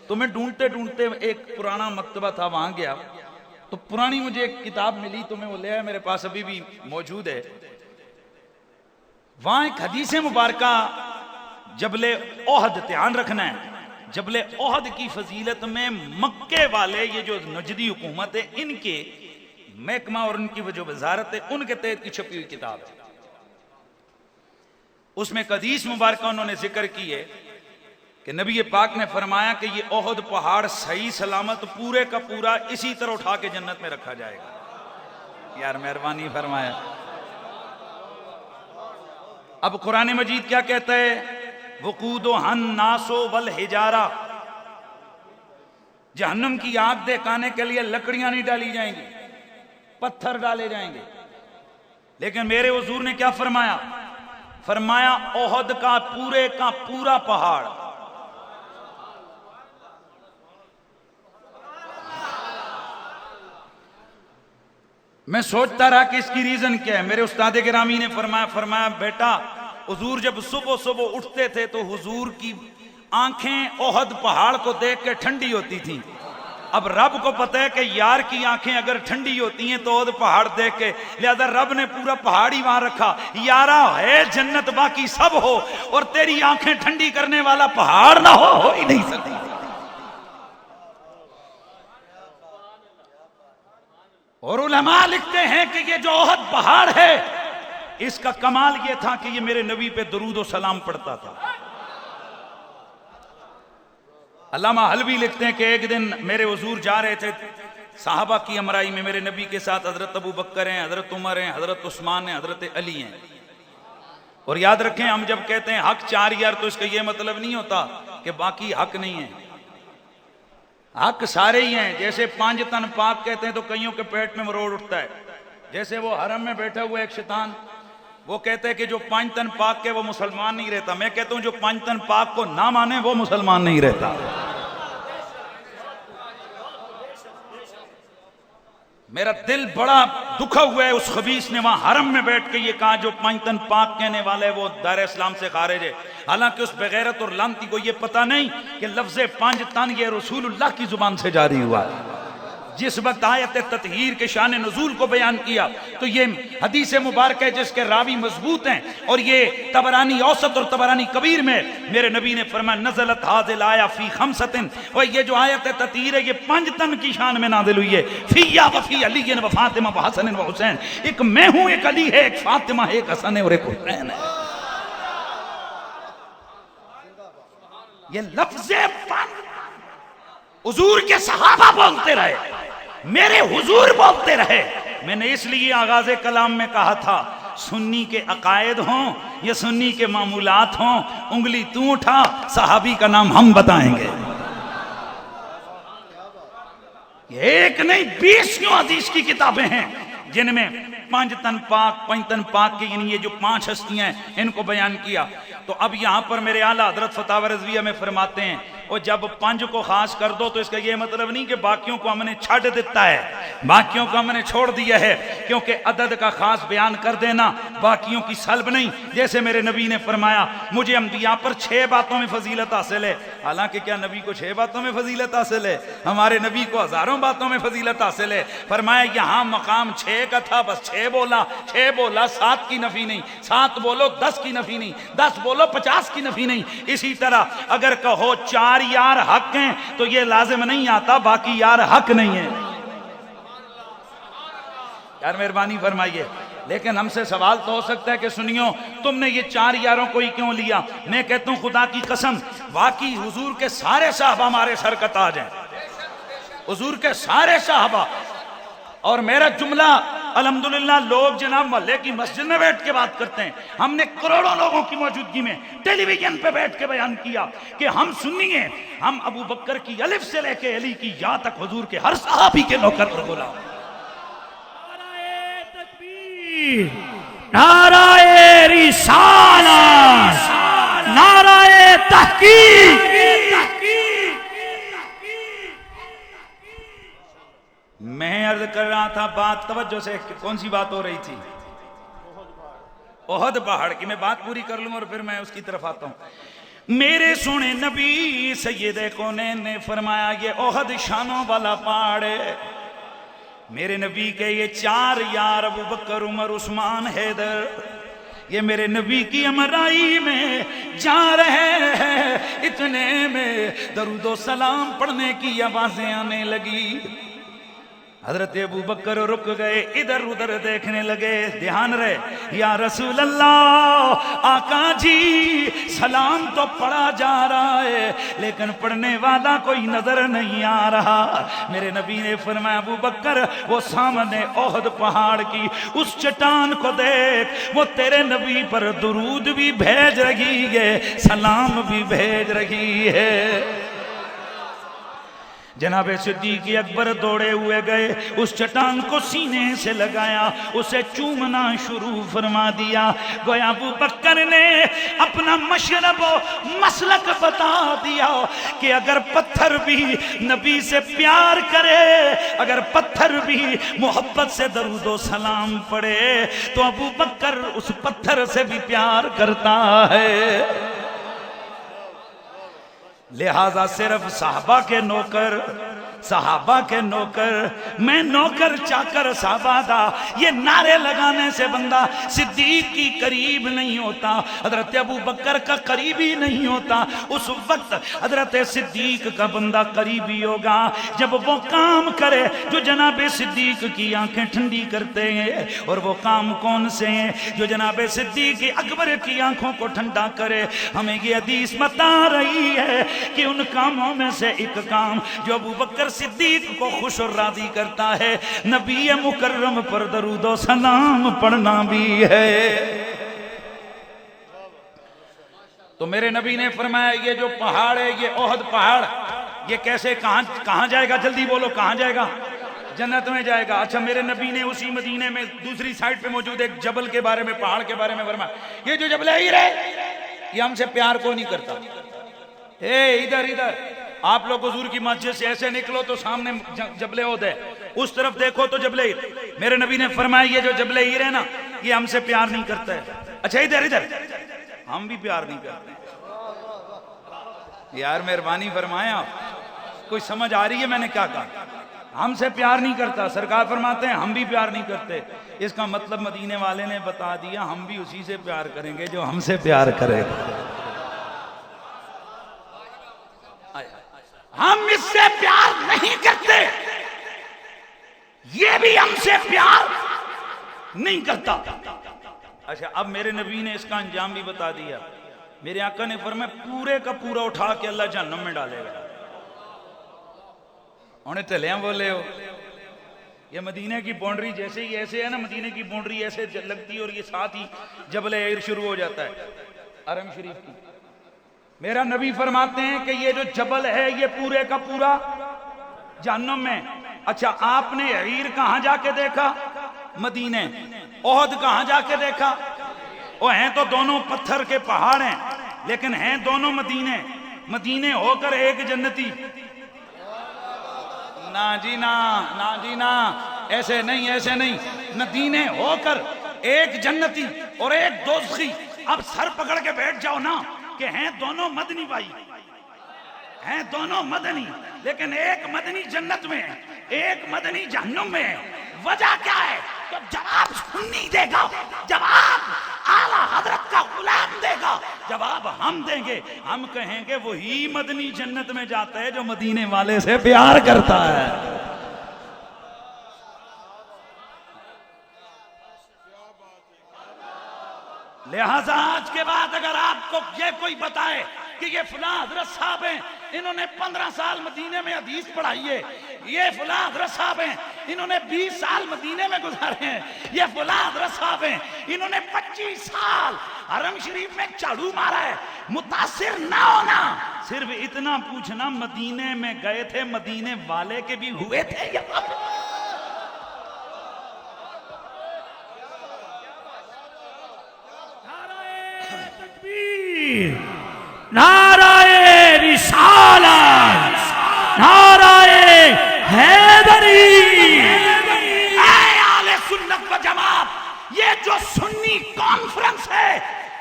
तो मैं ढूंढते ढूंढते एक पुराना मकतबा था, वहां गया तो पुरानी मुझे एक किताब मिली, तो मैं वो ले आया, मेरे पास अभी भी मौजूद है। वहां एक हदीस मुबारका जबले ओहद, ध्यान रखना है, जबले ओहद की फजीलत में मक्के वाले ये जो नजदी हुकूमत है, इनके महकमा और उनकी वो जो वजारत है, उनके तहत की छपी हुई किताब है। उसमें एक हदीस मुबारका उन्होंने जिक्र की है कि नबी पाक ने फरमाया कि ये ओहद पहाड़ सही सलामत पूरे का पूरा इसी तरह उठा के जन्नत में रखा जाएगा। यार मेहरबानी फरमाया। अब कुरान मजीद क्या कहता है, वकूदो हन नासो वल हिजारा, जहन्नम की आग दिखाने के लिए लकड़ियां नहीं डाली जाएंगी, पत्थर डाले जाएंगे। लेकिन मेरे हुजूर ने क्या फरमाया, फरमाया ओहद का पूरा पहाड़। मैं सोचता रहा कि इसकी रीजन क्या है। मेरे उस्ताद गिरामी ने फरमाया बेटा, हुजूर जब सुबह सुबह उठते थे तो हुजूर की आंखें ओहद पहाड़ को देख के ठंडी होती थी। अब रब को पता है कि यार की आंखें अगर ठंडी होती हैं तो ओहद पहाड़ देख के, लिहाजा रब ने पूरा पहाड़ ही वहां रखा। यारा है जन्नत बाकी सब हो और तेरी आंखें ठंडी करने वाला पहाड़ ना हो ही नहीं सकती। और उलमा लिखते हैं कि ये जो ओहद पहाड़ है, इसका कमाल ये था कि ये मेरे नबी पे दरूद और सलाम पढ़ता था। अल्लामा हलवी लिखते हैं कि एक दिन मेरे हुजूर जा रहे थे साहबा की हमराई में, मेरे नबी के साथ हजरत अबू बकर हैं, हजरत उमर हैं, हजरत उस्मान हैं, हजरत अली हैं। और याद रखें, हम जब कहते हैं हक 4 यार तो इसका यह मतलब नहीं होता कि बाकी हक नहीं है, हक सारे ही हैं। जैसे 5 तन पाक कहते हैं तो कईयों के पेट में मरोड़ उठता है। जैसे वो हरम में बैठा हुआ एक शैतान, वो कहते हैं कि जो 5 तन पाक के वो मुसलमान नहीं रहता। मैं कहता हूं जो 5 तन पाक को ना माने वो मुसलमान नहीं रहता। मेरा दिल बड़ा दुखा हुआ है, उस खबीस ने वहां हरम में बैठ के ये कहा जो 5 तन पाक कहने वाले वो दायरे इस्लाम से खारिज है। हालांकि उस बेगैरत और लानती को ये पता नहीं कि लफ्ज़ 5 तन ये रसूलुल्लाह की जुबान से जारी हुआ। जिस वक्त आयत ततहीर के शान नजूल को बयान किया तो ये हदीस मुबारक है जिसके रावी मजबूत हैं, और ये तबरानी औसत और तबरानी कबीर में मेरे नबी ने फरमाया नज़लत हाज़िल आया फी खमसतिन, और ये जो आयत ततहीर है ये 5 तन की शान में नाज़िल हुई है। फिया वफी अली व फातिमा व हसन व हुसैन, एक मैं हूं, एक अली है, एक फातिमा है, एक हसन है और एक हुसैन है। ये लफ्ज़ हुजूर के सहाबा बोलते रहे, मेरे हुजूर बोलते रहे। मैंने इसलिए आगाज़े कलाम में कहा था, सुन्नी के अकायद हों या सुन्नी के मामूलात हों, उंगली तू उठा, सहाबी का नाम हम बताएंगे। एक नहीं 20 हदीस की किताबें हैं जिनमें 5 तन पाक के यानी ये जो 5 हस्तियां हैं इनको बयान किया। तो अब यहां पर मेरे आला हजरत फतावा रज़विया में फरमाते हैं, और जब 5 को खास कर दो तो इसका यह मतलब नहीं कि बाकियों को हमने छाड़ देता है, बाकियों को हमने छोड़ दिया है, क्योंकि अदद का खास बयान कर देना बाकियों की सल्ब नहीं। जैसे मेरे नबी ने फरमाया मुझे अंबिया पर 6 बातों में फजीलत हासिल है। हालांकि क्या नबी को 6 बातों में फजीलत हासिल है? हमारे नबी को हजारों बातों में फजीलत हासिल है। फरमाया यहां मकाम 6 का था, बस 6 बोला, 6 बोला, 7 की नफी नहीं, 7 बोलो 10 की नफी नहीं, 10 बोलो 50 की नफी नहीं। इसी तरह अगर कहो 4 यार हक हैं तो ये लाजिम नहीं आता बाकी यार हक नहीं है। यार मेहरबानी फरमाइए। लेकिन हमसे सवाल तो हो सकता है कि सुनियो तुमने ये 4 यारों को ही क्यों लिया? मैं कहता हूं खुदा की कसम, वाकई हुजूर के सारे साहबा हमारे सर का ताज हैं, हुजूर के सारे साहबा। और मेरा जुमला अल्हम्दुलिल्लाह लोग जनाब मोहल्ले की मस्जिद में बैठ के बात करते हैं, हमने करोड़ों लोगों की मौजूदगी में टेलीविजन पे बैठ के बयान किया कि हम सुन्नी हैं, हम अबू बकर की अलिफ से लेके अली की या तक हुजूर के हर सहाबी के नौकर और गुलाम। नाराए रिसालत, नाराए तहकीक। मैं अर्ज कर रहा था, बात तवज्जो से, कौन सी बात हो रही थी? ओहद पहाड़ की। मैं बात पूरी कर लूं और फिर मैं उसकी तरफ आता हूं। मेरे सोने नबी सैयदे कौनैन ने फरमाया ये ओहद शानों वाला पहाड़ है। मेरे नबी के ये चार यार अबू बकर, उमर, उस्मान, हैदर, ये मेरे नबी की अमराई में जा रहे हैं। इतने में दरूदो सलाम पढ़ने की आवाजें आने लगी। हजरत अबू बकर रुक गए, इधर उधर देखने लगे। ध्यान रहे, या रसूल अल्लाह, आका जी सलाम तो पढ़ा जा रहा है लेकिन पढ़ने वाला कोई नजर नहीं आ रहा। मेरे नबी ने फरमाया अबू बकर, वो सामने ओहद पहाड़ की उस चट्टान को देख, वो तेरे नबी पर दुरूद भी भेज रही है, सलाम भी भेज रही है। जनाबे सिद्दीक अकबर दौड़े हुए गए, उस चट्टान को सीने से लगाया, उसे चूमना शुरू फरमा दिया। गोया अबू बकर ने अपना मशरब मसलक बता दिया कि अगर पत्थर भी नबी से प्यार करे, अगर पत्थर भी मोहब्बत से दरूदो सलाम पढ़े, तो अबू बकर उस पत्थर से भी प्यार करता है। लिहाजा सिर्फ साहबा के नौकर, सहाबा के नौकर, मैं नौकर चाकर साहबा था, ये नारे लगाने से बंदा सिद्दीक की करीब नहीं होता, हजरत अबू बकर का करीबी नहीं होता। उस वक्त हजरत सिद्दीक का बंदा करीबी होगा जब वो काम करे जो जनाबे सिद्दीक की आंखें ठंडी करते हैं। और वो काम कौन से हैं जो जनाबे सिद्दीक अकबर की आंखों को ठंडा करे? हमें ये हदीस बता रही है कि उन कामों में से एक काम जो अबू बकर सिद्दीक को खुश और राजी करता है, नबी मुकर्रम पर दरूदो सलाम पढ़ना भी है। तो मेरे नबी ने फरमाया ये जो पहाड़ है, ये ओहद पहाड़, ये कैसे कहां जाएगा? जल्दी बोलो, कहां जाएगा? जन्नत में जाएगा। अच्छा, मेरे नबी ने उसी मदीने में दूसरी साइड पे मौजूद एक जबल के बारे में, पहाड़ के बारे में फरमाया ये जो जबल हीर है, ये हमसे प्यार को नहीं करता। इधर इधर आप लोग हुजूर की मस्जिद से ऐसे निकलो तो सामने जबले ओहद है, उस तरफ देखो तो जबले हीर। मेरे नबी ने फरमाया ये जो जबले हीर है ना, ये हमसे प्यार नहीं करता है। अच्छा, इधर इधर हम भी प्यार नहीं करते यार, मेहरबानी फरमाया। कोई समझ आ रही है मैंने क्या कहा? हमसे प्यार नहीं करता। सरकार फरमाते हैं हम भी प्यार नहीं करते। इसका मतलब मदीने वाले ने बता दिया हम भी उसी से प्यार करेंगे जो हमसे प्यार करेगा। हम इससे प्यार नहीं करते, ये भी हमसे प्यार नहीं करता। अच्छा, अब मेरे नबी ने इसका अंजाम भी बता दिया। मेरे आका ने फरमाया पूरे का पूरा उठा के अल्लाह जहन्नम में डालेगा। उन्हें तलिया बोले हो, ये मदीने की बाउंड्री जैसे ही ऐसे है ना, मदीने की बाउंड्री ऐसे लगती है और ये साथ ही जबल हीर शुरू हो जाता है हरम शरीफ की। मेरा नबी फरमाते हैं कि ये जो जबल है ये पूरे का पूरा जहन्नम में। अच्छा, आपने हीर कहां जाके देखा? मदीने। ओहद कहां जाके देखा? वो हैं तो दोनों पत्थर के पहाड़ हैं लेकिन हैं दोनों मदीने। मदीने होकर एक जन्नती, ना जी ना, ना जी ना, ऐसे नहीं, ऐसे नहीं। मदीने होकर एक जन्नती और एक दोज़खी। अब सर पकड़ के बैठ जाओ ना कि हैं दोनों मदनी भाई, हैं दोनों मदनी, लेकिन एक मदनी जन्नत में है, एक मदनी जहन्नुम में है। वजह क्या है? तो जवाब सुन्नी देगा, जवाब आला हजरत का गुलाम देगा, जवाब हम देंगे। हम कहेंगे वही मदनी जन्नत में जाता है जो मदीने वाले से प्यार करता है। लिहाजा आज के बाद अगर आपको ये कोई बताए कि ये फलां हजरत साहब हैं, इन्होंने 15 साल मदीने में हदीस पढ़ाई है, ये फलां हजरत साहब हैं, इन्होंने 20 साल मदीने में गुजारे हैं, ये फलां हजरत साहब हैं, इन्होंने 25 साल हरम शरीफ में झाड़ू मारा है, मुतासिर ना होना। सिर्फ इतना पूछना मदीने में गए थे, मदीने वाले के भी हुए थे? तकबीर, नाराए रिसालत, नाराए हैदरी। आले सुन्नत व जमात, ये जो सुन्नी कॉन्फ्रेंस है,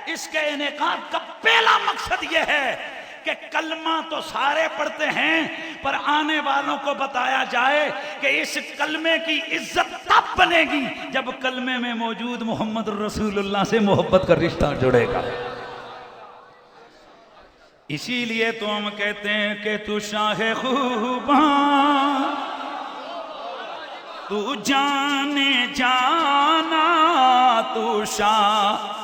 इसके इनेकाद का पहला मकसद ये है कि कलमा तो सारे पढ़ते हैं, पर आने वालों को बताया जाए कि इस कलमे की इज्जत तब बनेगी जब कलमे में मौजूद मोहम्मद रसूलुल्लाह से मोहब्बत का रिश्ता जुड़ेगा। इसीलिए तो हम कहते हैं कि तू शाहे खूबा, तू जाने जाना, तू शाह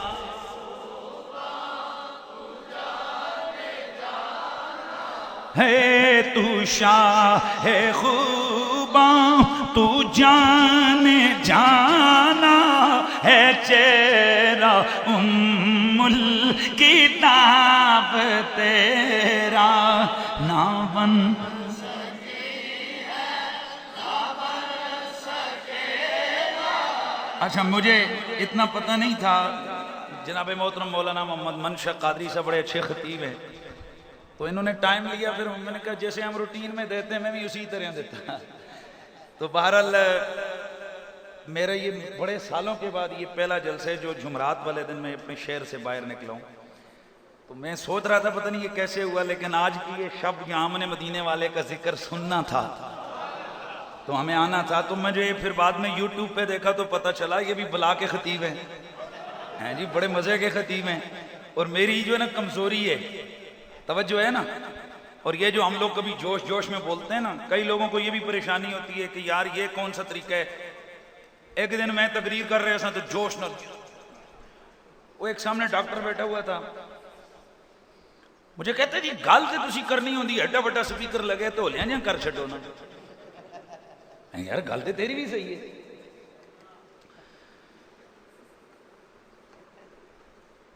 है, तू शाहे खूबा, तू जाने जाना है, चेहरा उम्मुल किताब तेरा ना बन। अच्छा, मुझे इतना पता नहीं था, जनाब मोहतरम मौलाना मोहम्मद मनशा कादरी साहब बड़े अच्छे खतीब हैं, तो इन्होंने टाइम लिया, फिर मैंने कहा जैसे हम रूटीन में देते हैं मैं भी उसी तरह देता। तो बहरहाल मेरा ये बड़े सालों के बाद ये पहला जलसा है जो जुमरात वाले दिन मैं अपने शहर से बाहर निकला हूँ। तो मैं सोच रहा था पता नहीं ये कैसे हुआ, लेकिन आज की ये शब्द यहाँ हमने मदीने वाले का जिक्र सुनना था, तो हमें आना था। तो मुझे फिर बाद में यूट्यूब पे देखा तो पता चला ये भी बला के खतीब हैं जी, बड़े मज़े के खतीब हैं। और मेरी जो है ना कमज़ोरी है, तवज्जो है ना, और ये जो हम लोग कभी जोश जोश में बोलते हैं ना, कई लोगों को ये भी परेशानी होती है कि यार ये कौन सा तरीका है। एक दिन मैं तकरीर कर रहा था तो जोश न, वो एक सामने डॉक्टर बैठा हुआ था, मुझे कहते जी गल तो तुसी करनी होंदी, एडा बड़ा स्पीकर लगे तो होलिया जा कर छो ना। यार गल तो तेरी भी सही है।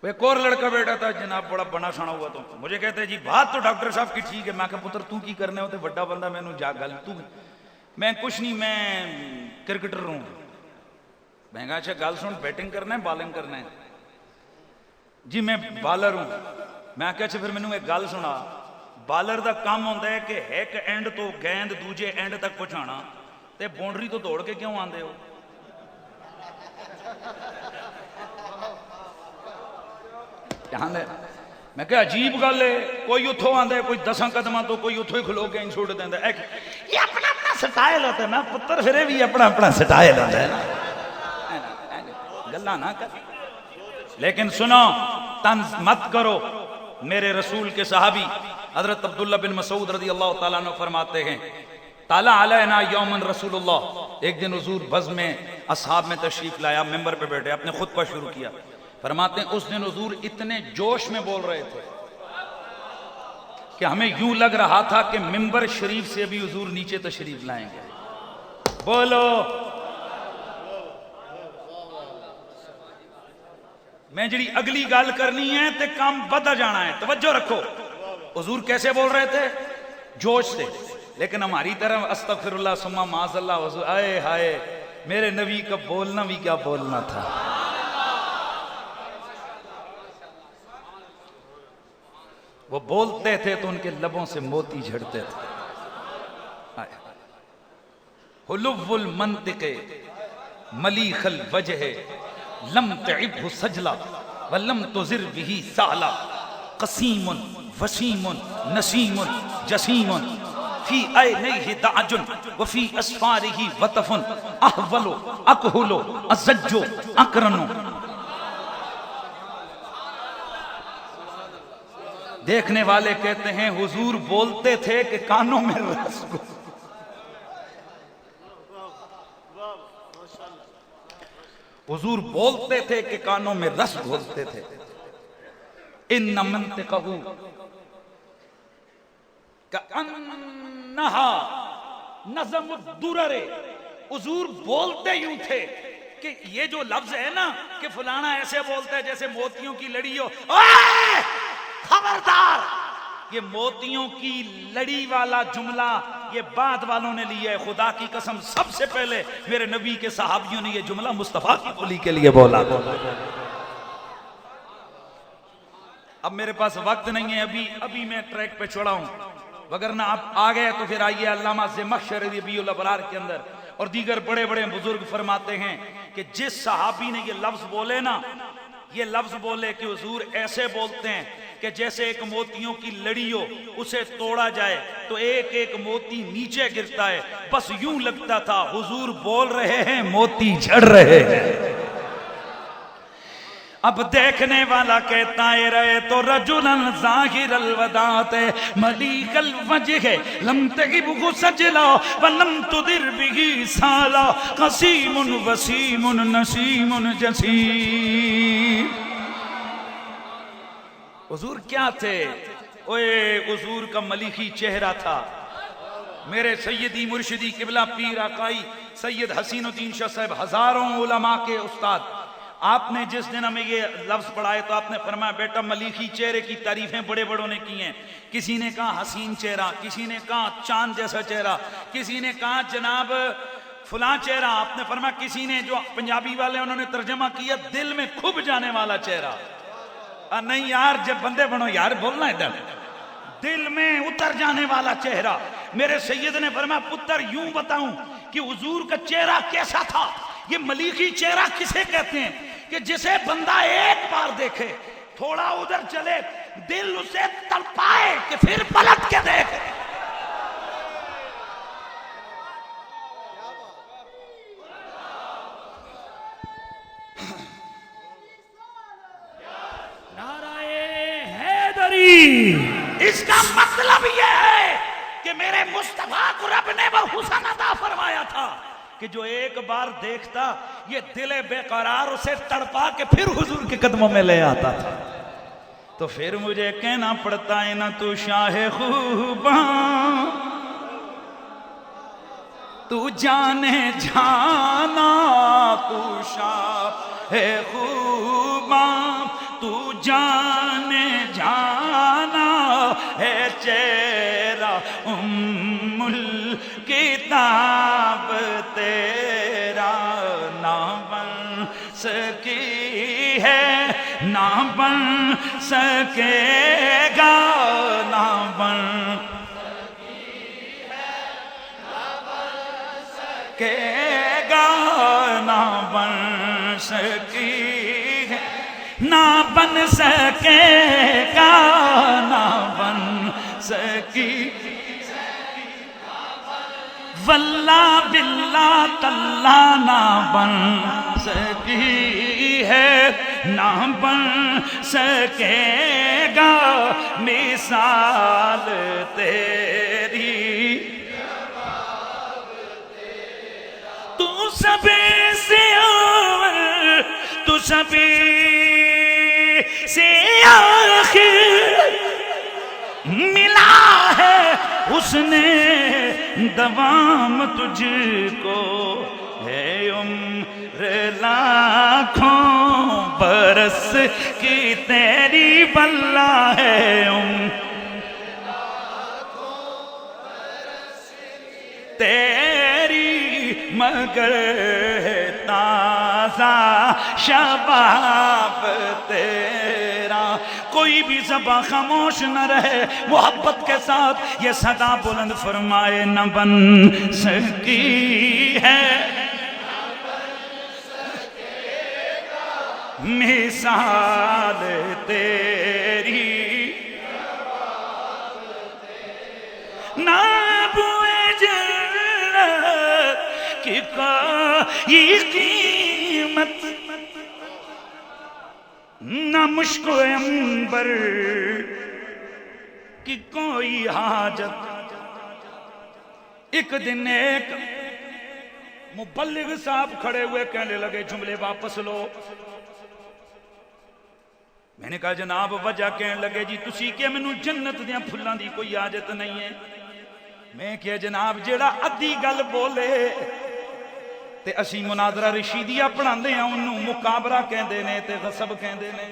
एक और लड़का बैठा था जनाब, बड़ा बना सना हुआ, तो मुझे कहते जी बात तो डॉक्टर साहब की ठीक है। मैं कहा पुत्र तू की करने हो, तो बड़ा बंदा मैनू जा गल तू। मैं कुछ नहीं, मैं क्रिकेटर हूं। मैं कहा अच्छा गल सुन, बैटिंग करना है बॉलिंग करना है? जी मैं बॉलर हूं। मैं क्या अच्छा फिर मैनू एक गल सुना, बॉलर का काम होता है कि एक एंड तो गेंद दूजे एंड तक पहुंचाना, ते बाउंड्री तो दौड़ के क्यों आंदे हो? मैं क्या अजीब गल है, कोई उतो आंदा है, कोई 10 कदम तो, कोई उतो ही खलो के छोड़ देंदा। ये अपना अपना स्टाइल होता है। मैं पुत्र फिर भी अपना अपना स्टाइल होता है ना, गल्ला ना कर। लेकिन सुनो, तंज मत करो। मेरे रसूल के सहाबी हजरत अब्दुल्ला बिन मसूद रज़ी अल्लाह ताला अन्हु फरमाते हैं, ताला अलैना यौमन रसूलुल्लाह, एक दिन हुजूर बज़्म में असहाब में तशरीफ लाया, मिंबर पे बैठे, अपने खुतबा शुरू किया। फरमाते हैं उस दिन हुजूर इतने जोश में बोल रहे थे कि हमें यूं लग रहा था कि मिंबर शरीफ से भी हुजूर नीचे तशरीफ लाएंगे। बोलो, मैं जी अगली गल करनी है तो काम बढ़ता जाना है, तवज्जो रखो। हुजूर कैसे बोल रहे थे? जोश से। लेकिन हमारी तरफ अस्तगफिरुल्लाह सुम्मा माज़अल्लाह, हुजूर आए हाय, मेरे नबी का बोलना भी क्या बोलना था। वो बोलते थे तो उनके लबों से मोती झड़ते थे। हुलुव्वुल मंतिक़े मलीखल वजहे लम तइबहु सजला व लम तुज़िर बिही साला, क़सीमुन वसीमुन नसीमुन जसीमुन फी ऐनैहि दाजुन व फी अस्फारिही वतफुन अहवलो अकहुलो अज़ज्जो अकरनो। देखने वाले कहते हैं हुजूर बोलते थे कि कानों में रस। हुजूर बोलते थे कि कानों में रस घोलते थे। इन्न मंतिक़हु कअन्नहा नज़मुद्दुररे, हुजूर बोलते यूं थे कि ये जो लफ्ज है ना कि फलाना ऐसे बोलता है जैसे मोतियों की लड़ी हो। ओए खबरदार, ये मोतियों की लड़ी वाला जुमला ये बाद वालों ने लिया है। खुदा की कसम सबसे पहले मेरे नबी के सहाबियों ने ये जुमला मुस्तफा की बोली के लिए बोला। अब मेरे पास वक्त नहीं है, अभी मैं ट्रैक पे छोड़ा हूं, वगरना आप आ गए तो फिर आइए अल्लामा ज़मख़शरी रबीउल अबरार के अंदर और दीगर बड़े बड़े बुजुर्ग फरमाते हैं कि जिस सहाबी ने ये लफ्ज बोले ना, ये लफ्ज बोले कि हुजूर ऐसे बोलते हैं कि जैसे एक मोतियों की लड़ी हो, उसे तोड़ा जाए तो एक एक मोती नीचे गिरता है, बस यूं लगता था हुजूर बोल रहे हैं मोती झड़ रहे हैं। अब देखने वाला कहता है रहे तो रजुलन ज़ाहिरल वदाते मलीकल वजह लम तगिबहु सजला वलम तुदिर बिही साला कसीमुन वसीमुन नसीमुन जसीम। हुजूर क्या थे? ओए हुजूर का मलीकी चेहरा था। मेरे सैयदी मुर्शिदी किबला पीर आकाई सैयद हसीनुद्दीन शाह साहब, हजारों उलमा के उस्ताद, आपने जिस दिन हमें ये लफ्ज पढ़ाए तो आपने फरमाया बेटा मलीकी चेहरे की तारीफें बड़े बड़ों ने की हैं। किसी ने कहा हसीन चेहरा, किसी ने कहा चांद जैसा चेहरा, किसी ने कहा जनाब फुला चेहरा। आपने फरमाया किसी ने, जो पंजाबी वाले उन्होंने तर्जमा किया, दिल में खूब जाने वाला चेहरा। नहीं यार, जब बंदे बनो यार, बोलना इधर, दिल में उतर जाने वाला चेहरा। मेरे सैयद ने फरमाया पुत्र यूं बताऊं कि हुजूर का चेहरा कैसा था। ये मलीकी चेहरा किसे कहते हैं कि जिसे बंदा एक बार देखे, थोड़ा उधर चले, दिल उसे तड़पाए कि फिर पलट के देखे। इसका मतलब यह है कि मेरे मुस्तफा को रब ने वो हुस्न अता फरमाया था कि जो एक बार देखता ये दिले बेकरार उसे तड़पा के फिर हुजूर के कदमों में ले आता था। तो फिर मुझे कहना पड़ता है ना, तू शाहे खूबा तू जाने जाना, तू शाहे खूबा तू जाने जाना है चेहरा उम्मुल किताब तेरा ना बन सकी है, ना बन सकेगा, ना बन सकेगा, ना बन सकी है, ना बन सकेगा, ना बन सकी, वल्ला बिल्ला तल्ला ना बन सकी है, ना बन सकेगा मिसाल तेरी। तू सबे से अव्वल, तू सबे से आखिर मिला है उसने दवाम तुझको, है उम्र लाखों बरस की तेरी बल्ला है तेरी, मगर है ताजा शबाब तेरा। कोई भी ज़बां खामोश न रहे, मोहब्बत के साथ ये सदा बुलंद फरमाए, न बन सकी है मिसाल तेरी, ना बुए जन्नत की कोई कीमत, ना मुश्क अंबर की कोई हाजत। एक दिन एक मुबल्लिग साहब खड़े हुए कहने लगे जुमले वापस लो। मैंने कहा जनाब वजह, कहने लगे जी तुसी क्या मैनू जन्नत दियां फुल्लां दी कोई आदत नहीं है। मैं क्या जनाब जेड़ा अद्धी गल बोले ते असी मुनादरा रशीदिया पढ़ांदे हां, उन्होंने मुकाबरा कहंदे ने ते गसब कहंदे ने।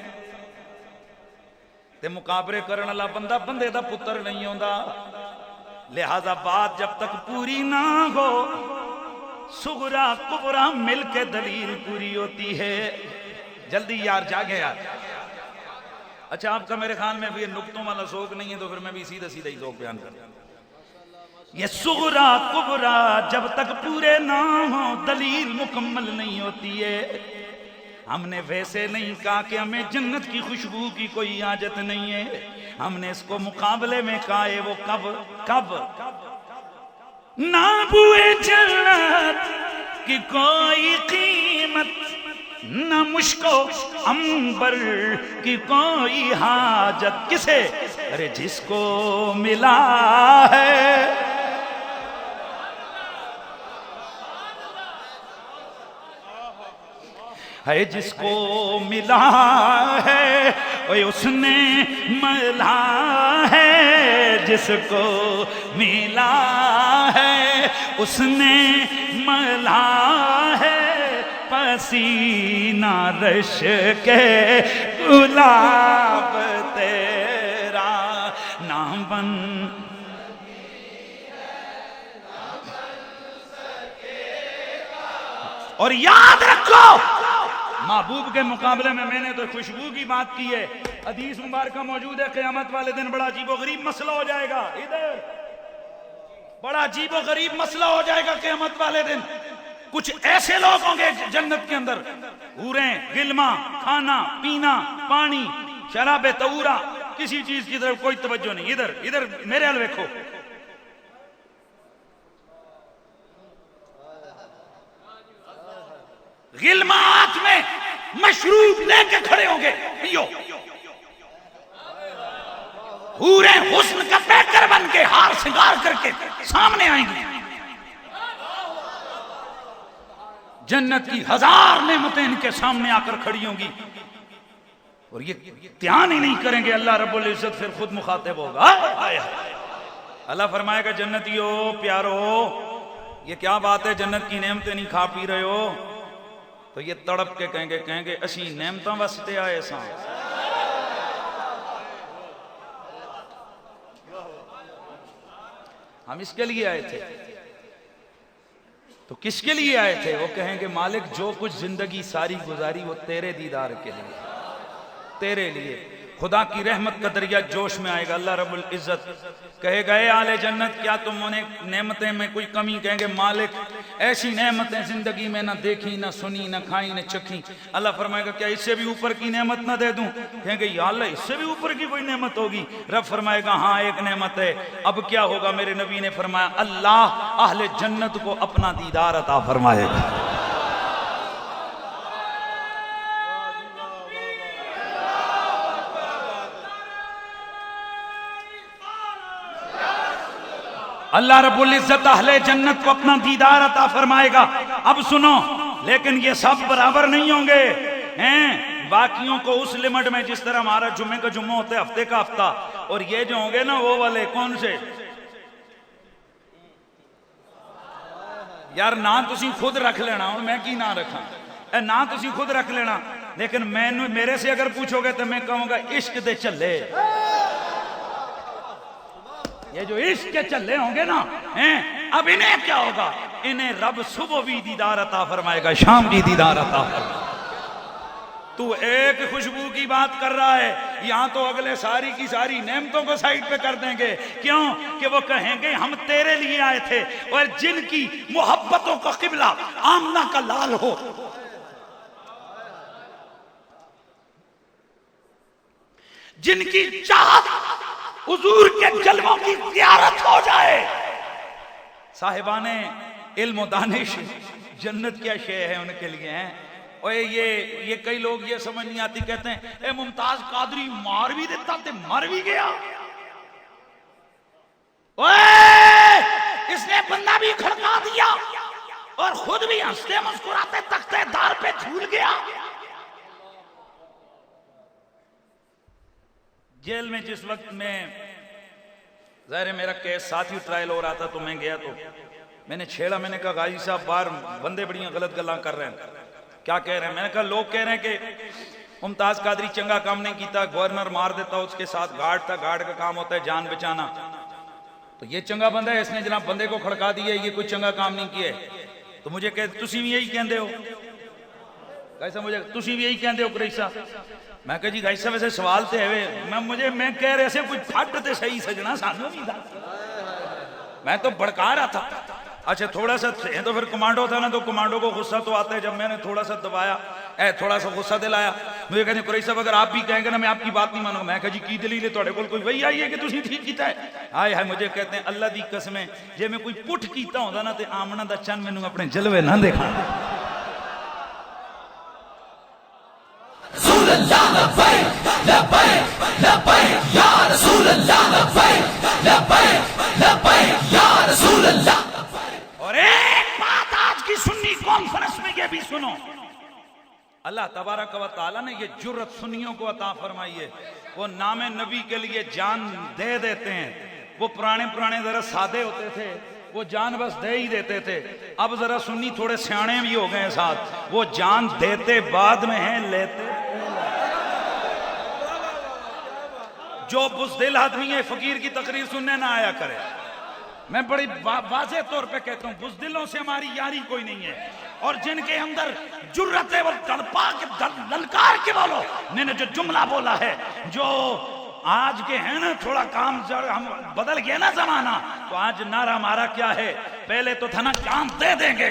ते मुकाबरे करन वाला बंदा बंदे दा पुत्र नहीं होंदा, लिहाजा बात जब तक पूरी ना हो सुगरा कुबरा मिल के दलील पूरी होती है। जल्दी यार जागे यार, अच्छा, आपका मेरे ख्याल में भी नुक्तों वाला शौक नहीं है, तो फिर मैं भी सीधा सीधा ही शौक बयान कर। ये सुगरा कुबरा जब तक पूरे ना हो दलील मुकम्मल नहीं होती है। हमने वैसे नहीं कहा कि हमें जन्नत की खुशबू की कोई आदत नहीं है, हमने इसको मुकाबले में कहा है वो कब कब ना बुए जन्नत की कोई कीमत, न मुश्को अंबर की कोई हाजत। किसे? अरे जिसको मिला है जिसको मिला है ओए उसने मिला है, जिसको मिला है उसने मिला है, पसीना रश के गुलाब तेरा नाम बन। और याद रखो महबूब के मुकाबले में मैंने तो खुशबू की बात की है। हदीस मुबारक मौजूद है, क़यामत वाले दिन बड़ा अजीबो गरीब मसला हो जाएगा। इधर बड़ा अजीबो गरीब मसला हो जाएगा क़यामत वाले दिन। कुछ ऐसे लोग होंगे जन्नत के अंदर, हूरें, गिलमा, खाना पीना, पानी, शराबे तऊरा, किसी चीज की तरफ कोई तवज्जो नहीं। इधर इधर मेरे हाल देखो, गिलमात में मशरूब लेके खड़े होंगे, पियो। हूरे हुस्न का पैकर बन के हार श्रृंगार करके सामने आएंगी। जन्नत की हजार नेमतें इनके सामने आकर खड़ी होंगी और ये ध्यान ही नहीं करेंगे। अल्लाह रब्बुल इज्जत फिर खुद मुखातिब होगा। अल्लाह फरमाएगा, जन्नतियों प्यारो, ये क्या बात है, जन्नत की नेमतें नहीं खा पी रहे हो? तो ये तड़प के कहेंगे असी नेमता वास्ते आए सा। हम इसके लिए आए थे। तो किसके लिए आए थे? वो कहेंगे मालिक जो कुछ जिंदगी सारी गुजारी वो तेरे दीदार के लिए, तेरे लिए। खुदा की रहमत का दरिया जोश में आएगा। अल्लाह रब्बुल इज्जत कहेगा, ए आले जन्नत क्या तुमने नेमतें में कोई कमी? कहेंगे मालिक ऐसी नेमतें जिंदगी में ना देखी, ना सुनी, ना खाई, ना चखी। अल्लाह फरमाएगा, क्या इससे भी ऊपर की नेमत ना दे दूं? कहेंगे या अल्लाह इससे भी ऊपर की कोई नेमत होगी? रब फरमाएगा, हाँ एक नेमत है। अब क्या होगा? मेरे नबी ने फरमाया, अल्लाह अहले जन्नत को अपना दीदार अता फरमाएगा। अल्लाह रब्बुल इज्जत अहले जन्नत को अपना दीदार अता फरमाएगा। अब सुनो, लेकिन ये सब बराबर नहीं होंगे हैं। बाकियों को उस लिमिट में, जिस तरह हमारा जुम्मे का जुम्मा होता है, हफ्ते का हफ्ता, और ये जो होंगे ना वो वाले कौन से यार, ना तुसी खुद रख लेना, और मैं की ना रखा, ना तुसी खुद रख लेना। लेकिन मैंने मेरे से अगर पूछोगे तो मैं कहूंगा इश्क दे चले। ये जो इश्क के चले होंगे ना हैं, अब इन्हें क्या होगा? इन्हें रब सुबह भी दीदार अता फरमाएगा, शाम भी दीदार अता फरमाएगा। तू एक खुशबू की बात कर रहा है, यहां तो अगले सारी की सारी नेमतों को साइड पे कर देंगे। क्यों? कि वो कहेंगे हम तेरे लिए आए थे। और जिनकी मोहब्बतों का किबला आमना का लाल हो, जिनकी चाहत हुजूर के जलवों की ज़ियारत हो जाए। साहिबाने इल्म व दानिश जन्नत क्या शे है उनके लिए हैं। और ये कई लोग ये समझ नहीं आती, कहते हैं ए मुमताज कादरी मार भी देता ते मर भी गया। ओए इसने बंदा भी खड़का दिया और खुद भी हंसते मुस्कुराते तख्ते दार पे झूल गया। जेल में जिस वक्त में ज़ाहिर मेरा केस साथी ट्रायल हो रहा था, तो मैं गया, तो मैंने छेड़ा। मैंने कहा गाजी साहब बाहर बंदे बड़ियां गलत गल्लां कर रहे हैं। क्या कह रहे हैं? मैंने कहा लोग कह रहे हैं कि मुमताज कादरी चंगा काम नहीं किया, गवर्नर मार देता, उसके साथ गार्ड था, गार्ड का काम होता है जान बचाना, तो ये चंगा बंदा है, इसने जनाब बंदे को खड़का दिया, ये कोई चंगा काम नहीं किया। तो मुझे कह तुसी भी यही कहते हो? कैसा मुझे तुसी भी यही कहते हो कुरैशा। मैं कहा जी कैसा वैसे सवाल तो है मैं कह रहे से कुछ फट तो सही सजना सानू नहीं था, मैं तो भड़का रहा था। अच्छा थोड़ा सा तो फिर कमांडो था ना, तो कमांडो को गुस्सा तो आता है। जब मैंने थोड़ा सा दबाया थोड़ा सा गुस्सा दिलाया, मुझे कहते कुरैशी साहब अगर आप भी कहेंगे ना मैं आपकी बात नहीं मानूंगा। मैं कहा जी की दलील है तुहाडे कोल कोई वही आई है कि तुसी ठीक कीता है? हाय हाय मुझे कहते हैं अल्लाह दी कसम है जे मैं कोई पुठ कीता होंदा ना ते आमना दा चंद मैनू अपने जलवे ना दिखा। रसूल अल्लाह लब्बैक लब्बैक लब्बैक या रसूल अल्लाह लब्बैक लब्बैक लब्बैक या रसूल अल्लाह। और एक बात आज की सुन्नी कॉन्फ्रेंस में ये भी सुनो, अल्लाह तबारक व तआला ने ये जुर्रत सुन्नियों को अता फरमाई है, वो नामे नबी के लिए जान दे देते हैं। वो पुराने जरा सादे होते थे, वो जान बस दे ही देते थे। अब जरा सुन्नी थोड़े सियाणे भी हो गए हैं साथ, वो जान देते बाद में हैं लेते। जो बुज़दिल आदमी है फकीर की तकरीर सुनने ना आया करे। मैं बड़ी वाज़ेह तौर पे कहता हूं बुज़दिलों से हमारी यारी कोई नहीं है, और जिनके अंदर जुर्रत है वो तड़पा के ललकार के बोलो। मैंने जो जुमला बोला है, जो आज के हैं ना थोड़ा काम हम बदल गया ना जमाना, तो आज नारा हमारा क्या है, पहले तो था ना जान दे देंगे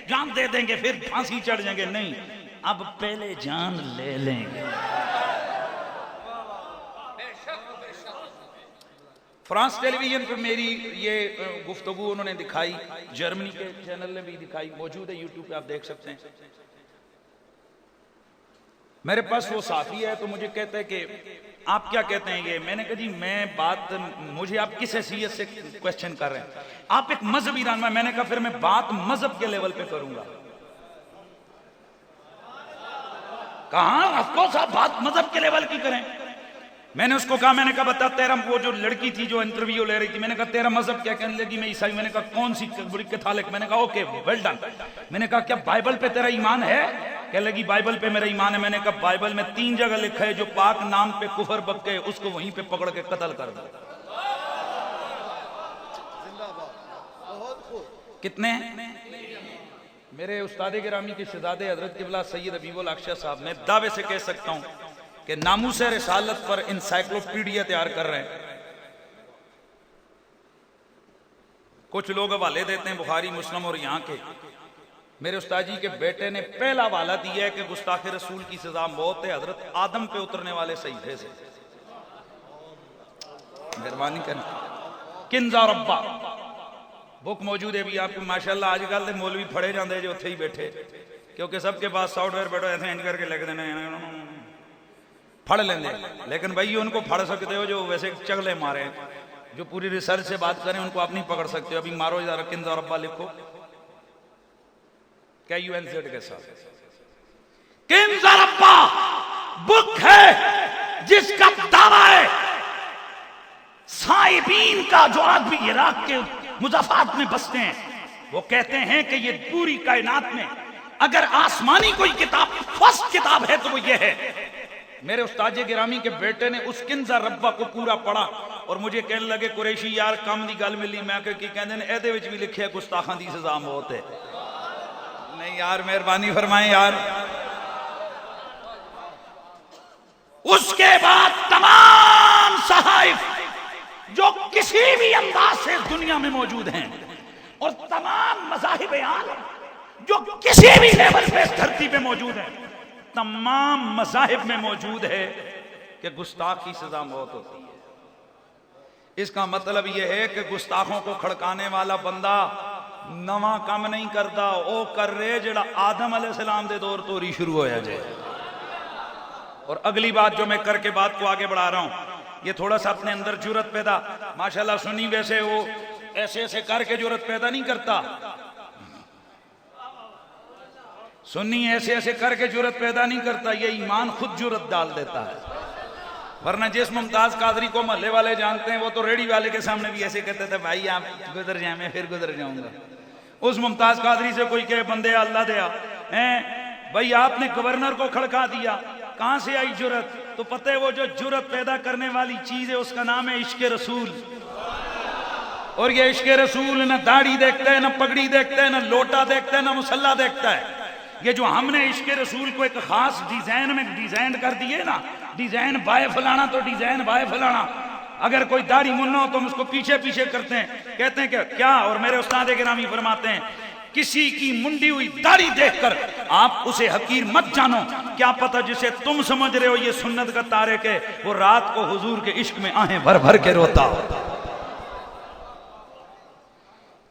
जान दे देंगे फिर फांसी चढ़ जाएंगे, नहीं अब पहले जान ले लेंगे। फ्रांस टेलीविजन पर मेरी ये गुफ्तगू उन्होंने दिखाई, जर्मनी के चैनल ने भी दिखाई, मौजूद है यूट्यूब पे आप देख सकते हैं। मेरे पास वो साथी है तो मुझे कहते हैं कि आप क्या कहते हैं ये। मैंने कहा जी मैं बात, मुझे आप किस हैसियत से क्वेश्चन कर रहे हैं, आप एक मजहबी रहनुमा। मैंने कहा फिर मैं बात मजहब के लेवल पे करूंगा। कहां अफकोर्स आप बात मजहब के लेवल की करें। मैंने उसको कहा, मैंने कहा बता तेरा, वो जो लड़की थी जो इंटरव्यू ले रही थी, मैंने कहा तेरा मजहब क्या? कहने लगी मैं ईसाई। मैंने कहा कौन सी बुरी कैथोलिक? मैंने कहा ओके वेल डन। मैंने कहा क्या बाइबल पे तेरा ईमान है? कहने लगी बाइबल पे मेरा ईमान है। मैंने कहा बाइबल में 3 जगह लिखा है जो पाक नाम पे कुफर बक गए उसको वहीं पे पकड़ के कत्ल कर दो। कितने? मेरे उस्ताद गिरामी के शहजादे हजरत क़िबला सैयद हबीबुल अख्शा साहब, मैं दावे से कह सकता हूं कि नामूस रिसालत पर इंसाइक्लोपीडिया तैयार कर रहे हैं। कुछ लोग हवाले देते हैं बुखारी मुस्लिम और यहाँ के। मेरे उस्ताद जी के बेटे ने पहला हवाला दिया है कि गुस्ताखे रसूल की सजा मौत है हजरत आदम पे उतरने वाले सहीफे से। मेहरबानी करना किंजा रब्बा बुक मौजूद है भी आपको माशाल्लाह। आजकल तो मौलवी फड़े जाते जो उत्थे ही बैठे, क्योंकि सबके पास सॉफ्टवेयर बैठो ऐसे इंज करके लिख देने फड़ लेंगे। लेकिन भाई उनको फड़ सकते हो जो वैसे चगले मारे, जो पूरी रिसर्च से बात करें उनको आप नहीं पकड़ सकते हो। अभी मारो जरा किंजा रब्बा लिखो KUNZ के साथ। किंजा रब्बा बुक है जिसका दावा है साइबीन का, जो आदमी इराक के मुज़ाफ़ात में बसते हैं, वो कहते हैं कि ये पूरी कायनात में अगर आसमानी कोई किताब फर्स्ट किताब है तो वो ये है। मेरे उस्ताद गिरामी के बेटे ने उस किंजा रब्बा को पूरा पढ़ा और मुझे कहने लगे कुरैशी यार कम दी गल मिली। मैं की कहते हैं एदे विच भी लिखिया गुस्ताखां दी सजा मौत है। नहीं यार मेहरबानी फरमाएं यार। उसके बाद तमाम सहाइफ जो किसी भी अंदाज से दुनिया में मौजूद हैं और तमाम मज़ाहिब आलम जो किसी भी लेवल पे धरती पे मौजूद है, तमाम मज़ाहिब में मौजूद है कि गुस्ताख की सजा मौत होती है। इसका मतलब यह है कि गुस्ताखों को खड़काने वाला बंदा नवा काम नहीं करता, वो कर रहे जेड़ा आदम अलैहिस्सलाम दे दौर तो ही शुरू होया जाए। और अगली बात जो मैं करके बात को आगे बढ़ा रहा हूं, ये थोड़ा सा अपने अंदर जुर्रत पैदा, माशाल्लाह सुन्नी वैसे वो ऐसे ऐसे करके जुर्रत पैदा नहीं करता, सुन्नी ऐसे ऐसे करके जुर्रत पैदा नहीं करता, ये ईमान खुद जुर्रत डाल देता है। वरना जिस मुमताज कादरी को मोहल्ले वाले जानते हैं वो तो रेडी वाले के सामने भी ऐसे कहते थे भाई आप गुजर जाए मैं फिर गुजर जाऊंगा। उस मुमताज कादरी से कोई कहे बंदे अल्लाह दया हैं भाई आपने गवर्नर को खड़का दिया, कहां से आई जुर्रत? तो पता है वो जो जुर्रत पैदा करने वाली चीज है उसका नाम है इश्क रसूल। और ये इश्क रसूल न दाढ़ी देखता है, न पगड़ी देखता है, न लोटा देखता है, न मुसल्ला देखता है। ये जो हमने इश्क रसूल को एक खास डिजाइन में डिजाइन कर दिए ना, डिजाइन बाय फलाना तो डिजाइन बाय फलाना, अगर कोई दाढ़ी मुन्ना हो तो हम उसको पीछे पीछे करते हैं, कहते हैं कि क्या, और मेरे उस्ताद गिरामी फरमाते हैं किसी की मुंडी हुई दाढ़ी देखकर आप उसे हकीर मत जानो, क्या पता जिसे तुम समझ रहे हो ये सुन्नत का तारिक है, वो रात को हुजूर के इश्क में आहें भर भर के रोता हो।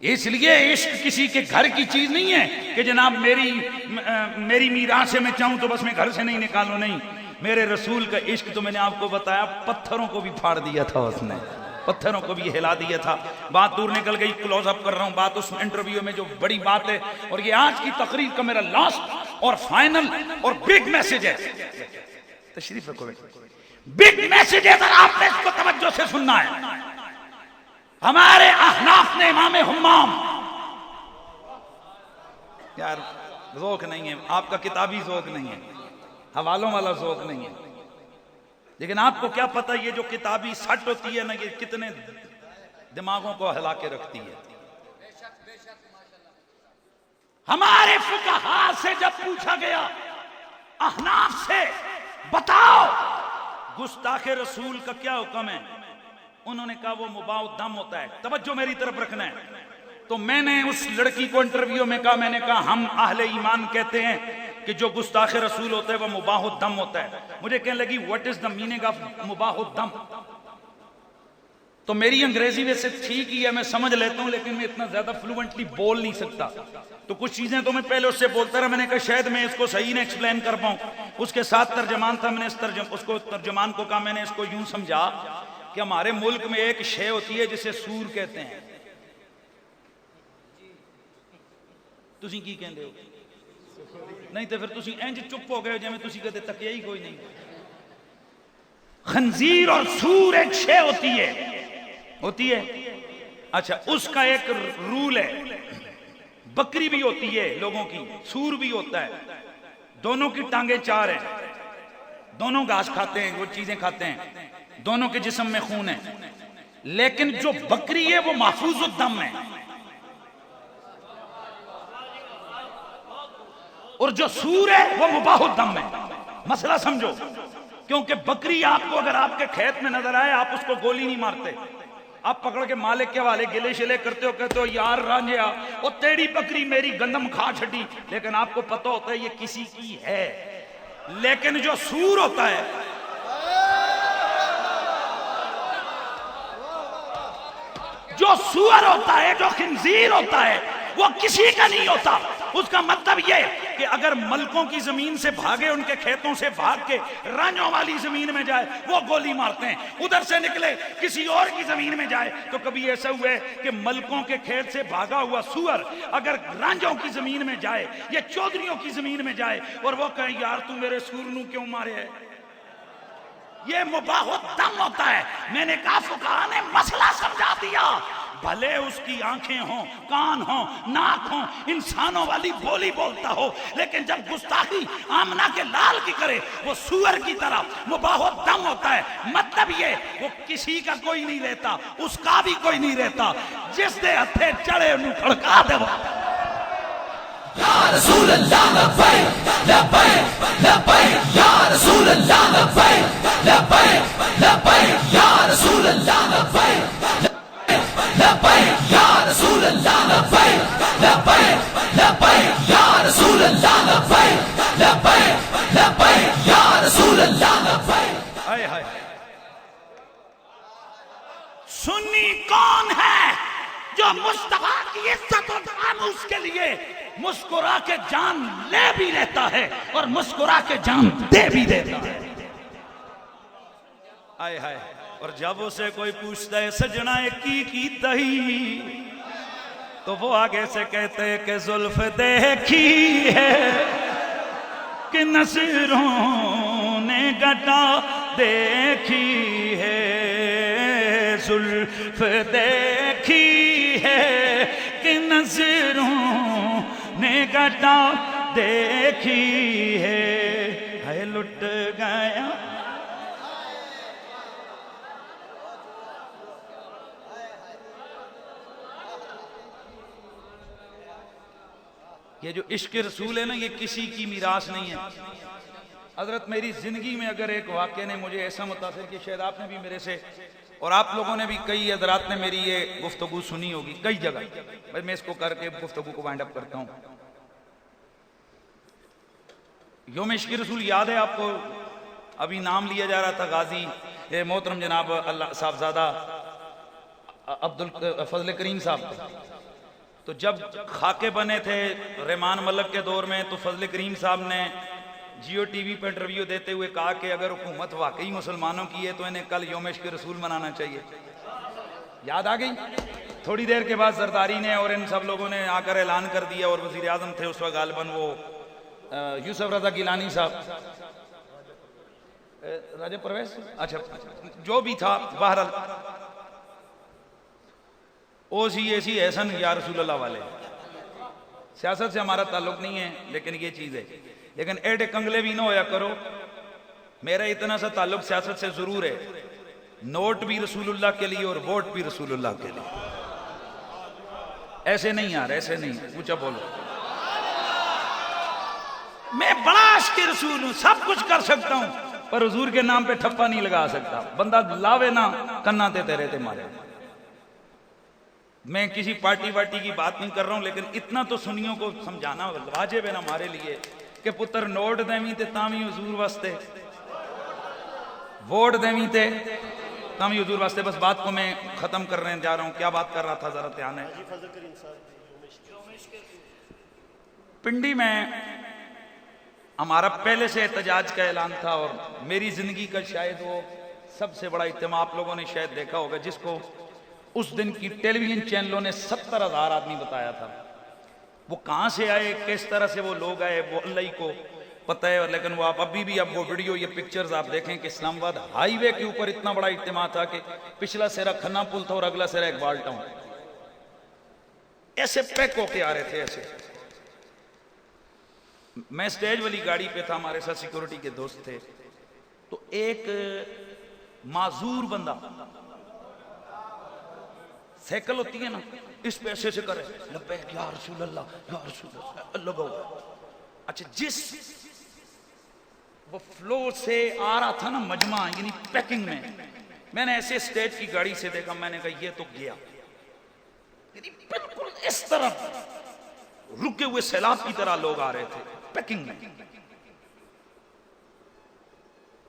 इसलिए इश्क किसी के घर की चीज नहीं है कि जनाब मेरी मीरास से मैं चाहूं तो बस मैं घर से नहीं निकालूं, नहीं। मेरे रसूल का इश्क तो मैंने आपको बताया, पत्थरों को भी फाड़ दिया था उसने, पत्थरों को भी हिला दिया था। बात दूर निकल गई, क्लोज अप कर रहा हूं बात उस इंटरव्यू में जो बड़ी बात है, और ये आज की तकरीर का मेरा लास्ट और फाइनल और बिग मैसेज है। तशरीफ रखो, बिग मैसेज है, अगर आपने इसको तवज्जो से सुनना है। हमारे अहनाफ ने इमाम हुम्माम, यार ज़ौक़ नहीं है आपका, किताबी ज़ौक़ नहीं है, हवालों वाला ज़ौक़ नहीं है, लेकिन आपको क्या पता ये जो किताबी सट होती है ना, ये कितने दिमागों को हिला के रखती है। हमारे फुक़हा से जब पूछा गया, अहनाफ से, बताओ गुस्ताखे रसूल का क्या हुक्म है, उन्होंने कहा वो मुबाह दम होता है। तवज्जो मेरी तरफ रखना है। तो मैंने उस लड़की को इंटरव्यू में कहा, मैंने कहा हम अहले ईमान कहते हैं कि जो गुस्ताखे रसूल होता है वह मुबाह दम होता है। मुझे कहने लगी what is the meaning of मुबाह दम। तो मेरी अंग्रेजी वैसे ठीक ही है, मैं समझ लेता हूं, लेकिन मैं इतना ज्यादा फ्लुएंटली बोल नहीं सकता, तो कुछ चीजें तो मैं पहले उससे बोलता रहा। मैंने कहा शायद मैं इसको सही ना एक्सप्लेन कर पाऊं। उसके साथ तर्जमान था, मैंने उसको तर्जमान को कहा, मैंने इसको यूं समझा कि हमारे मुल्क में एक शे होती है जिसे सूर कहते हैं। तुसी की कहते हो? नहीं तो फिर तुसी इंज चुप हो गए जिवें तुसी कहते तकिया ही कोई नहीं। खंजीर और सूर एक शे होती है। अच्छा, उसका एक रूल है। बकरी भी होती है लोगों की, सूर भी होता है, दोनों की टांगे चार हैं, दोनों घास खाते हैं, वो चीजें खाते हैं, दोनों के जिस्म में खून है, लेकिन जो बकरी है वो महफूज दम है, और जो सूर है वो मुबाह दम है। मसला समझो, क्योंकि बकरी आपको अगर आपके खेत में नजर आए, आप उसको गोली नहीं मारते, आप पकड़ के मालिक के वाले गिले शिले करते हो, कहते हो यार रांझिया वो तेरी बकरी मेरी गंदम खा छटी, लेकिन आपको पता होता है ये किसी की है। लेकिन जो सूर होता है, जो सूअर होता है, जो खिंजीर होता है, वो किसी का नहीं होता। उसका मतलब यह कि अगर मलकों की जमीन से भागे, उनके खेतों से भाग के रांझों वाली जमीन में जाए, वो गोली मारते हैं। उधर से निकले किसी और की जमीन में जाए, तो कभी ऐसा हुआ है कि मलकों के खेत से भागा हुआ सूअर अगर रांझों की जमीन में जाए या चौधरियों की जमीन में जाए और वो कहे यार तू मेरे सूर नू क्यों मारे है, ये मुबाह दम होता है। मैंने कहा फुकहा ने मसला समझा दिया। भले उसकी आंखें हों, कान हों, नाक हों, इंसानों वाली बोली बोलता हो, लेकिन जब गुस्ताखी आमना के लाल की करे, वो सूअर की तरह मुबाह दम होता है। मतलब ये वो किसी का कोई नहीं रहता, उसका भी कोई नहीं रहता, जिस दे हथे चढ़े उन्हें खड़का दे। या रसूल अल्लाह लब्बैक लब्बैक लब्बैक, या रसूल अल्लाह लब्बैक लब्बैक लब्बैक, या रसूल अल्लाह लब्बैक लब्बैक, या रसूल अल्लाह लब्बैक लब्बैक लब्बैक, या रसूल अल्लाह लब्बैक लब्बैक लब्बैक, या रसूल अल्लाह लब्बैक। हाय हाय, सुन्नी कौन है जो मुस्तफा की इज्जत और नामूस के लिए मुस्कुरा के जान ले भी लेता है और मुस्कुरा के जान दे भी देता है। आए हाय, और जब उसे कोई पूछता है सजना की तही, तो वो आगे से कहते हैं कि जुल्फ देखी है कि नजरों ने गटा देखी है, जुल्फ देखी है कि नजरों ने गटा देखी है लुट गया। ये जो इश्क रसूल है ना, ये किसी की मीरास नहीं है। हजरत मेरी जिंदगी में अगर एक वाक़े ने मुझे ऐसा मुतासिर कि शायद आपने भी मेरे से और आप लोगों ने भी, कई हजरात ने मेरी ये गुफ्तगू सुनी होगी कई जगह, भाई मैं इसको करके गुफ्तगू को वाइंड अप करता हूँ। योम इश्क रसूल याद है आपको? अभी नाम लिया जा रहा था गाजी मोहतरम जनाब अल्लाह साहबजादा अब्दुल फजल करीम साहब। तो जब खाके बने थे रहमान मलक के दौर में, तो फजल करीम साहब ने जियो टीवी पर इंटरव्यू देते हुए कहा कि अगर हुकूमत वाकई मुसलमानों की है तो इन्हें कल यौम इश्क रसूल मनाना चाहिए। याद आ गई? थोड़ी देर के बाद जरदारी ने और इन सब लोगों ने आकर ऐलान कर दिया, और वजीर आजम थे उस वक्त गालिबन वो यूसुफ रजा गिलानी साहब, राजा परवेज, अच्छा जो भी था, बहरहाल OCAC एहसन या रसूल अल्लाह वाले। सियासत से हमारा ताल्लुक नहीं है, लेकिन ये चीज़ है। लेकिन एडे कंगले भी ना होया करो, मेरा इतना सा ताल्लुक सियासत से जरूर है, नोट भी रसूलुल्लाह के लिए और वोट भी रसूलुल्लाह के लिए। ऐसे नहीं यार, ऐसे नहीं, ऊंचा बोलो। मैं बड़ा इश्क रसूल हूं, सब कुछ कर सकता हूं, पर हुजूर के नाम पे ठप्पा नहीं लगा सकता। बंदा लावे ना कन्ना देते रहते मारे। मैं किसी पार्टी वार्टी की बात नहीं कर रहा हूं, लेकिन इतना तो सुनियों को समझाना वाजिब है ना हमारे लिए कि पुत्र नोट देवी ते तामी हुजूर वास्ते, वोट देवी ते तामी हुजूर वास्ते। बस बात को मैं खत्म करने जा रहा हूं। क्या बात कर रहा था, जरा ध्यान है। पिंडी में हमारा पहले से एहतजाज का ऐलान था, और मेरी जिंदगी का शायद वो सबसे बड़ा इज्तिमा आप लोगों ने शायद देखा होगा, जिसको उस दिन की टेलीविजन चैनलों ने 70,000 आदमी बताया था। वो कहां से आए, किस तरह से वो लोग आए, वो अल्लाह ही को पता है। लेकिन वो आप अभी भी अब वो वीडियो, ये पिक्चर्स आप देखें कि इस्लामाबाद हाईवे के ऊपर इतना बड़ा इज्तिमा था कि पिछला सिरा खन्ना पुल था और अगला सिरा इकबाल टाउन, ऐसे पैक होके आ रहे थे ऐसे। मैं स्टेज वाली गाड़ी पे था, हमारे साथ सिक्योरिटी के दोस्त थे, तो एक माजूर बंदा, साइकिल होती है ना, इस पे ऐसे करे, लब्बैक या रसूल अल्लाह, या रसूल अल्लाह गो। अच्छा, जिस वो फ्लोर से आ रहा था ना मजमा, यानी पैकिंग में, मैंने ऐसे स्टेज की गाड़ी से देखा, मैंने कहा ये तो गया। बिल्कुल इस तरफ रुके हुए सैलाब की तरह लोग आ रहे थे पैकिंग में।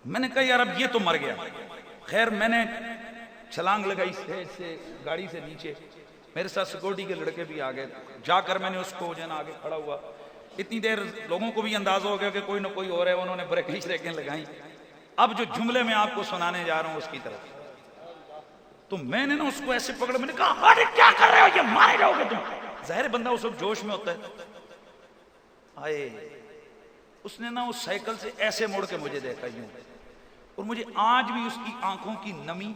मैंने कहा यार अब ये तो मर गया। खैर मैंने छलांग लगाई स्टेज से, गाड़ी से नीचे। मेरे साथ सिक्योरिटी के लड़के भी आ गए। जाकर मैंने उसको जन आगे खड़ा हुआ, इतनी देर लोगों को भी अंदाजा हो गया कि कोई ना कोई और है। उन्होंने ब्रेकें श्रेकें लगाई। अब जो जुमले मैं आपको सुनाने जा रहा हूं उसकी तरफ, तो मैंने ना उसको ऐसे पकड़ा, मैंने कहा अरे क्या कर रहे हो, ये मारे जाओगे तुम। जाहिर बंदा उस वक्त जोश में होता है। आए उसने ना उस साइकिल से ऐसे मुड़ के मुझे देखा यूं, और मुझे आज भी उसकी आंखों की नमी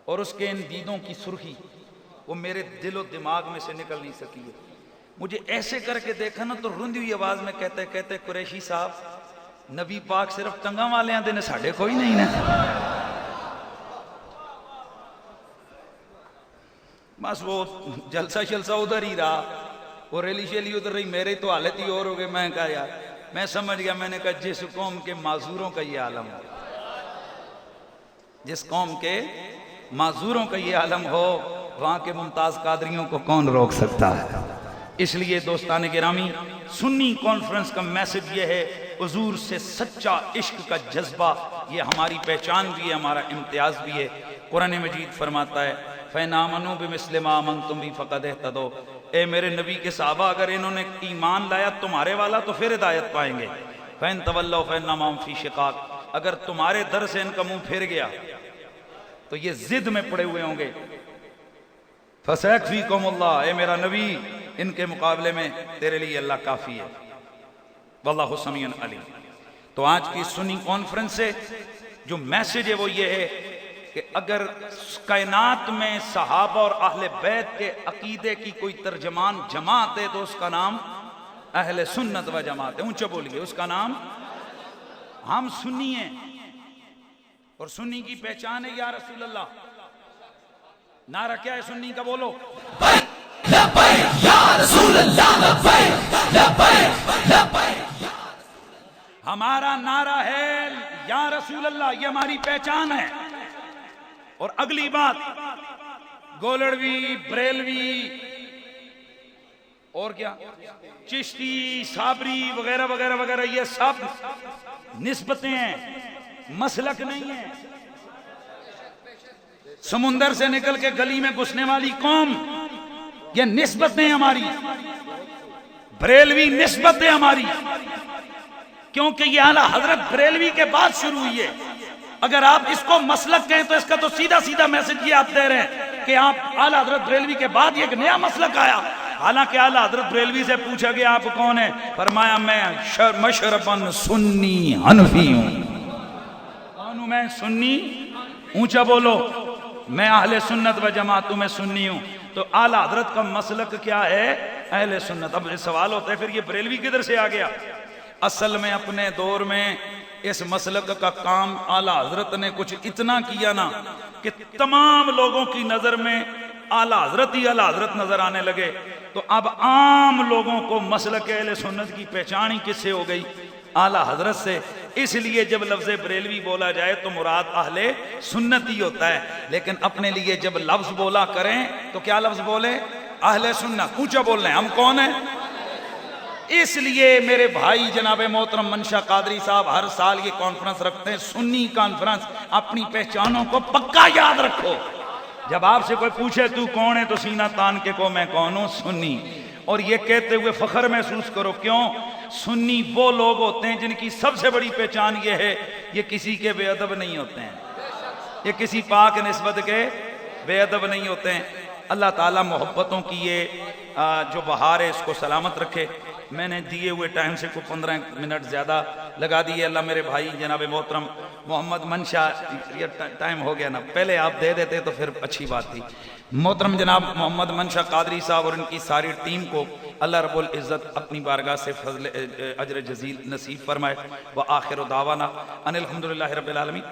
और उसके इन दीदों की सुर्खी वो मेरे दिलो दिमाग में से निकल नहीं सकी है। मुझे ऐसे करके देखा ना तो रुंधी हुई आवाज में कहते कहते, कुरैशी साहब नबी पाक सिर्फ टंगा वाले आते ने, साढ़े कोई नहीं ना। बस वो जलसा शलसा उधर ही रहा, वो रैली शैली उधर रही, मेरी तो हालत ही और हो गई। मैं कहा यार, मैं समझ गया। मैंने कहा जिस कौम के माजूरों का ये आलम हो, जिस कौम के माजूरों का ये आलम हो, वहां के मुमताज कादरियों को कौन रोक सकता है। इसलिए दोस्तान गिरामी, सुन्नी कॉन्फ्रेंस का मैसेज ये है, हुजूर से सच्चा इश्क का जज्बा, ये हमारी पहचान भी है, हमारा इम्तियाज भी है। कुरान मजीद फरमाता है, फ़ैनामनु बिमिस्लिमा आमनतुम भी फ़क़द इह्तदौ। ए मेरे नबी के साहबा, अगर इन्होंने ईमान लाया तुम्हारे वाला तो फिर हिदायत पाएंगे। फ़ैन तवल्लौ फ़इन्नमा हुम फ़ी शिक़ाक़, अगर तुम्हारे दर से इनका मुंह फिर गया तो ये जिद में पड़े हुए होंगे। फ़सयकफ़ीकुमुल्लाह, ए मेरा नबी, इनके मुकाबले में तेरे लिए अल्लाह काफ़ी है। वल्लाहु समीउन अलीम। तो आज की सुन्नी कॉन्फ्रेंस से जो मैसेज है वो ये है कि अगर कायनात में सहाबा और अहले बैत के अकीदे की कोई तर्जमान जमात है तो उसका नाम अहले सुन्नत व जमात है। ऊंचा बोलिए, उसका नाम। हम सुन्नी हैं और सुन्नी की पहचान है या रसूल अल्लाह। नारा क्या है सुन्नी का, बोलो। या रसूल अल्लाह लब्बैक लब्बैक लब्बैक। हमारा नारा है या रसूल अल्लाह, ये हमारी पहचान है। और अगली बात, गोलड़वी, बरेलवी और क्या, चिश्ती, साबरी वगैरह वगैरह वगैरह, ये सब निस्बतें हैं, मसलक नहीं है। समुंदर से निकल के गली में घुसने वाली कौम, ये निस्बतें हमारी। बरेलवी निस्बतें हमारी, क्योंकि ये आला हजरत बरेलवी के बाद शुरू हुई है। अगर आप इसको मसलक कहें तो इसका तो सीधा सीधा मैसेज ये आप दे रहे हैं कि आप आला हजरत बरेलवी के बाद ये एक नया मसलक आया। हालांकि आला हजरत बरेलवी से पूछा गया आप कौन है, फरमाया मैं मशरबन सुन्नी हनफी हूं। कौन हूं मैं? सुन्नी। ऊंचा बोलो, मैं अहले सुन्नत व जमात में सुन्नी हूं। तो आला हजरत का मसलक क्या है? अहले सुन्नत। अब सवाल होता है फिर ये बरेलवी किधर से आ गया? असल में अपने दौर में इस मसलक का काम आला हजरत ने कुछ इतना किया ना कि तमाम लोगों की नजर में आला हजरत ही आला हजरत नजर आने लगे। तो अब आम लोगों को मसलक अहले सुन्नत की पहचान ही किससे हो गई? आला हजरत से। इसलिए जब लफ्ज बरेलवी बोला जाए तो मुराद अहले सुन्नत ही होता है, लेकिन अपने लिए जब लफ्ज बोला करें तो क्या लफ्ज बोले? अहले सुन्नत। ऊंचा बोल रहे हैं, हम कौन है? इसलिए मेरे भाई जनाब मोहतरम मंशा कादरी साहब हर साल ये कॉन्फ्रेंस रखते हैं, सुन्नी कॉन्फ्रेंस। अपनी पहचानों को पक्का याद रखो। जब आपसे कोई पूछे तू कौन है तो सीना तान के को मैं कौन हूं? सुन्नी। और ये कहते हुए फख्र महसूस करो। क्यों? सुन्नी वो लोग होते हैं जिनकी सबसे बड़ी पहचान ये है, ये किसी के बेअदब नहीं होते हैं, ये किसी पाक निस्बत के बेअदब नहीं होते हैं। अल्लाह ताला मोहब्बतों की ये जो बहार है इसको सलामत रखे। मैंने दिए हुए टाइम से कोई 15 मिनट ज़्यादा लगा दिए। अल्लाह मेरे भाई जनाब मोहतरम मोहम्मद मंशा, ये टाइम हो गया ना, पहले आप दे देते तो फिर अच्छी बात थी। मोहतरम जनाब मोहम्मद मंशा कादरी साहब और इनकी सारी टीम को अल्लाह रब्बुल इज़्ज़त अपनी बारगाह से फजल अजर जज़ील नसीब फरमाए। व आखिर दावाना अनिल हम्दुलिल्लाहि रब्बिल आलमीन।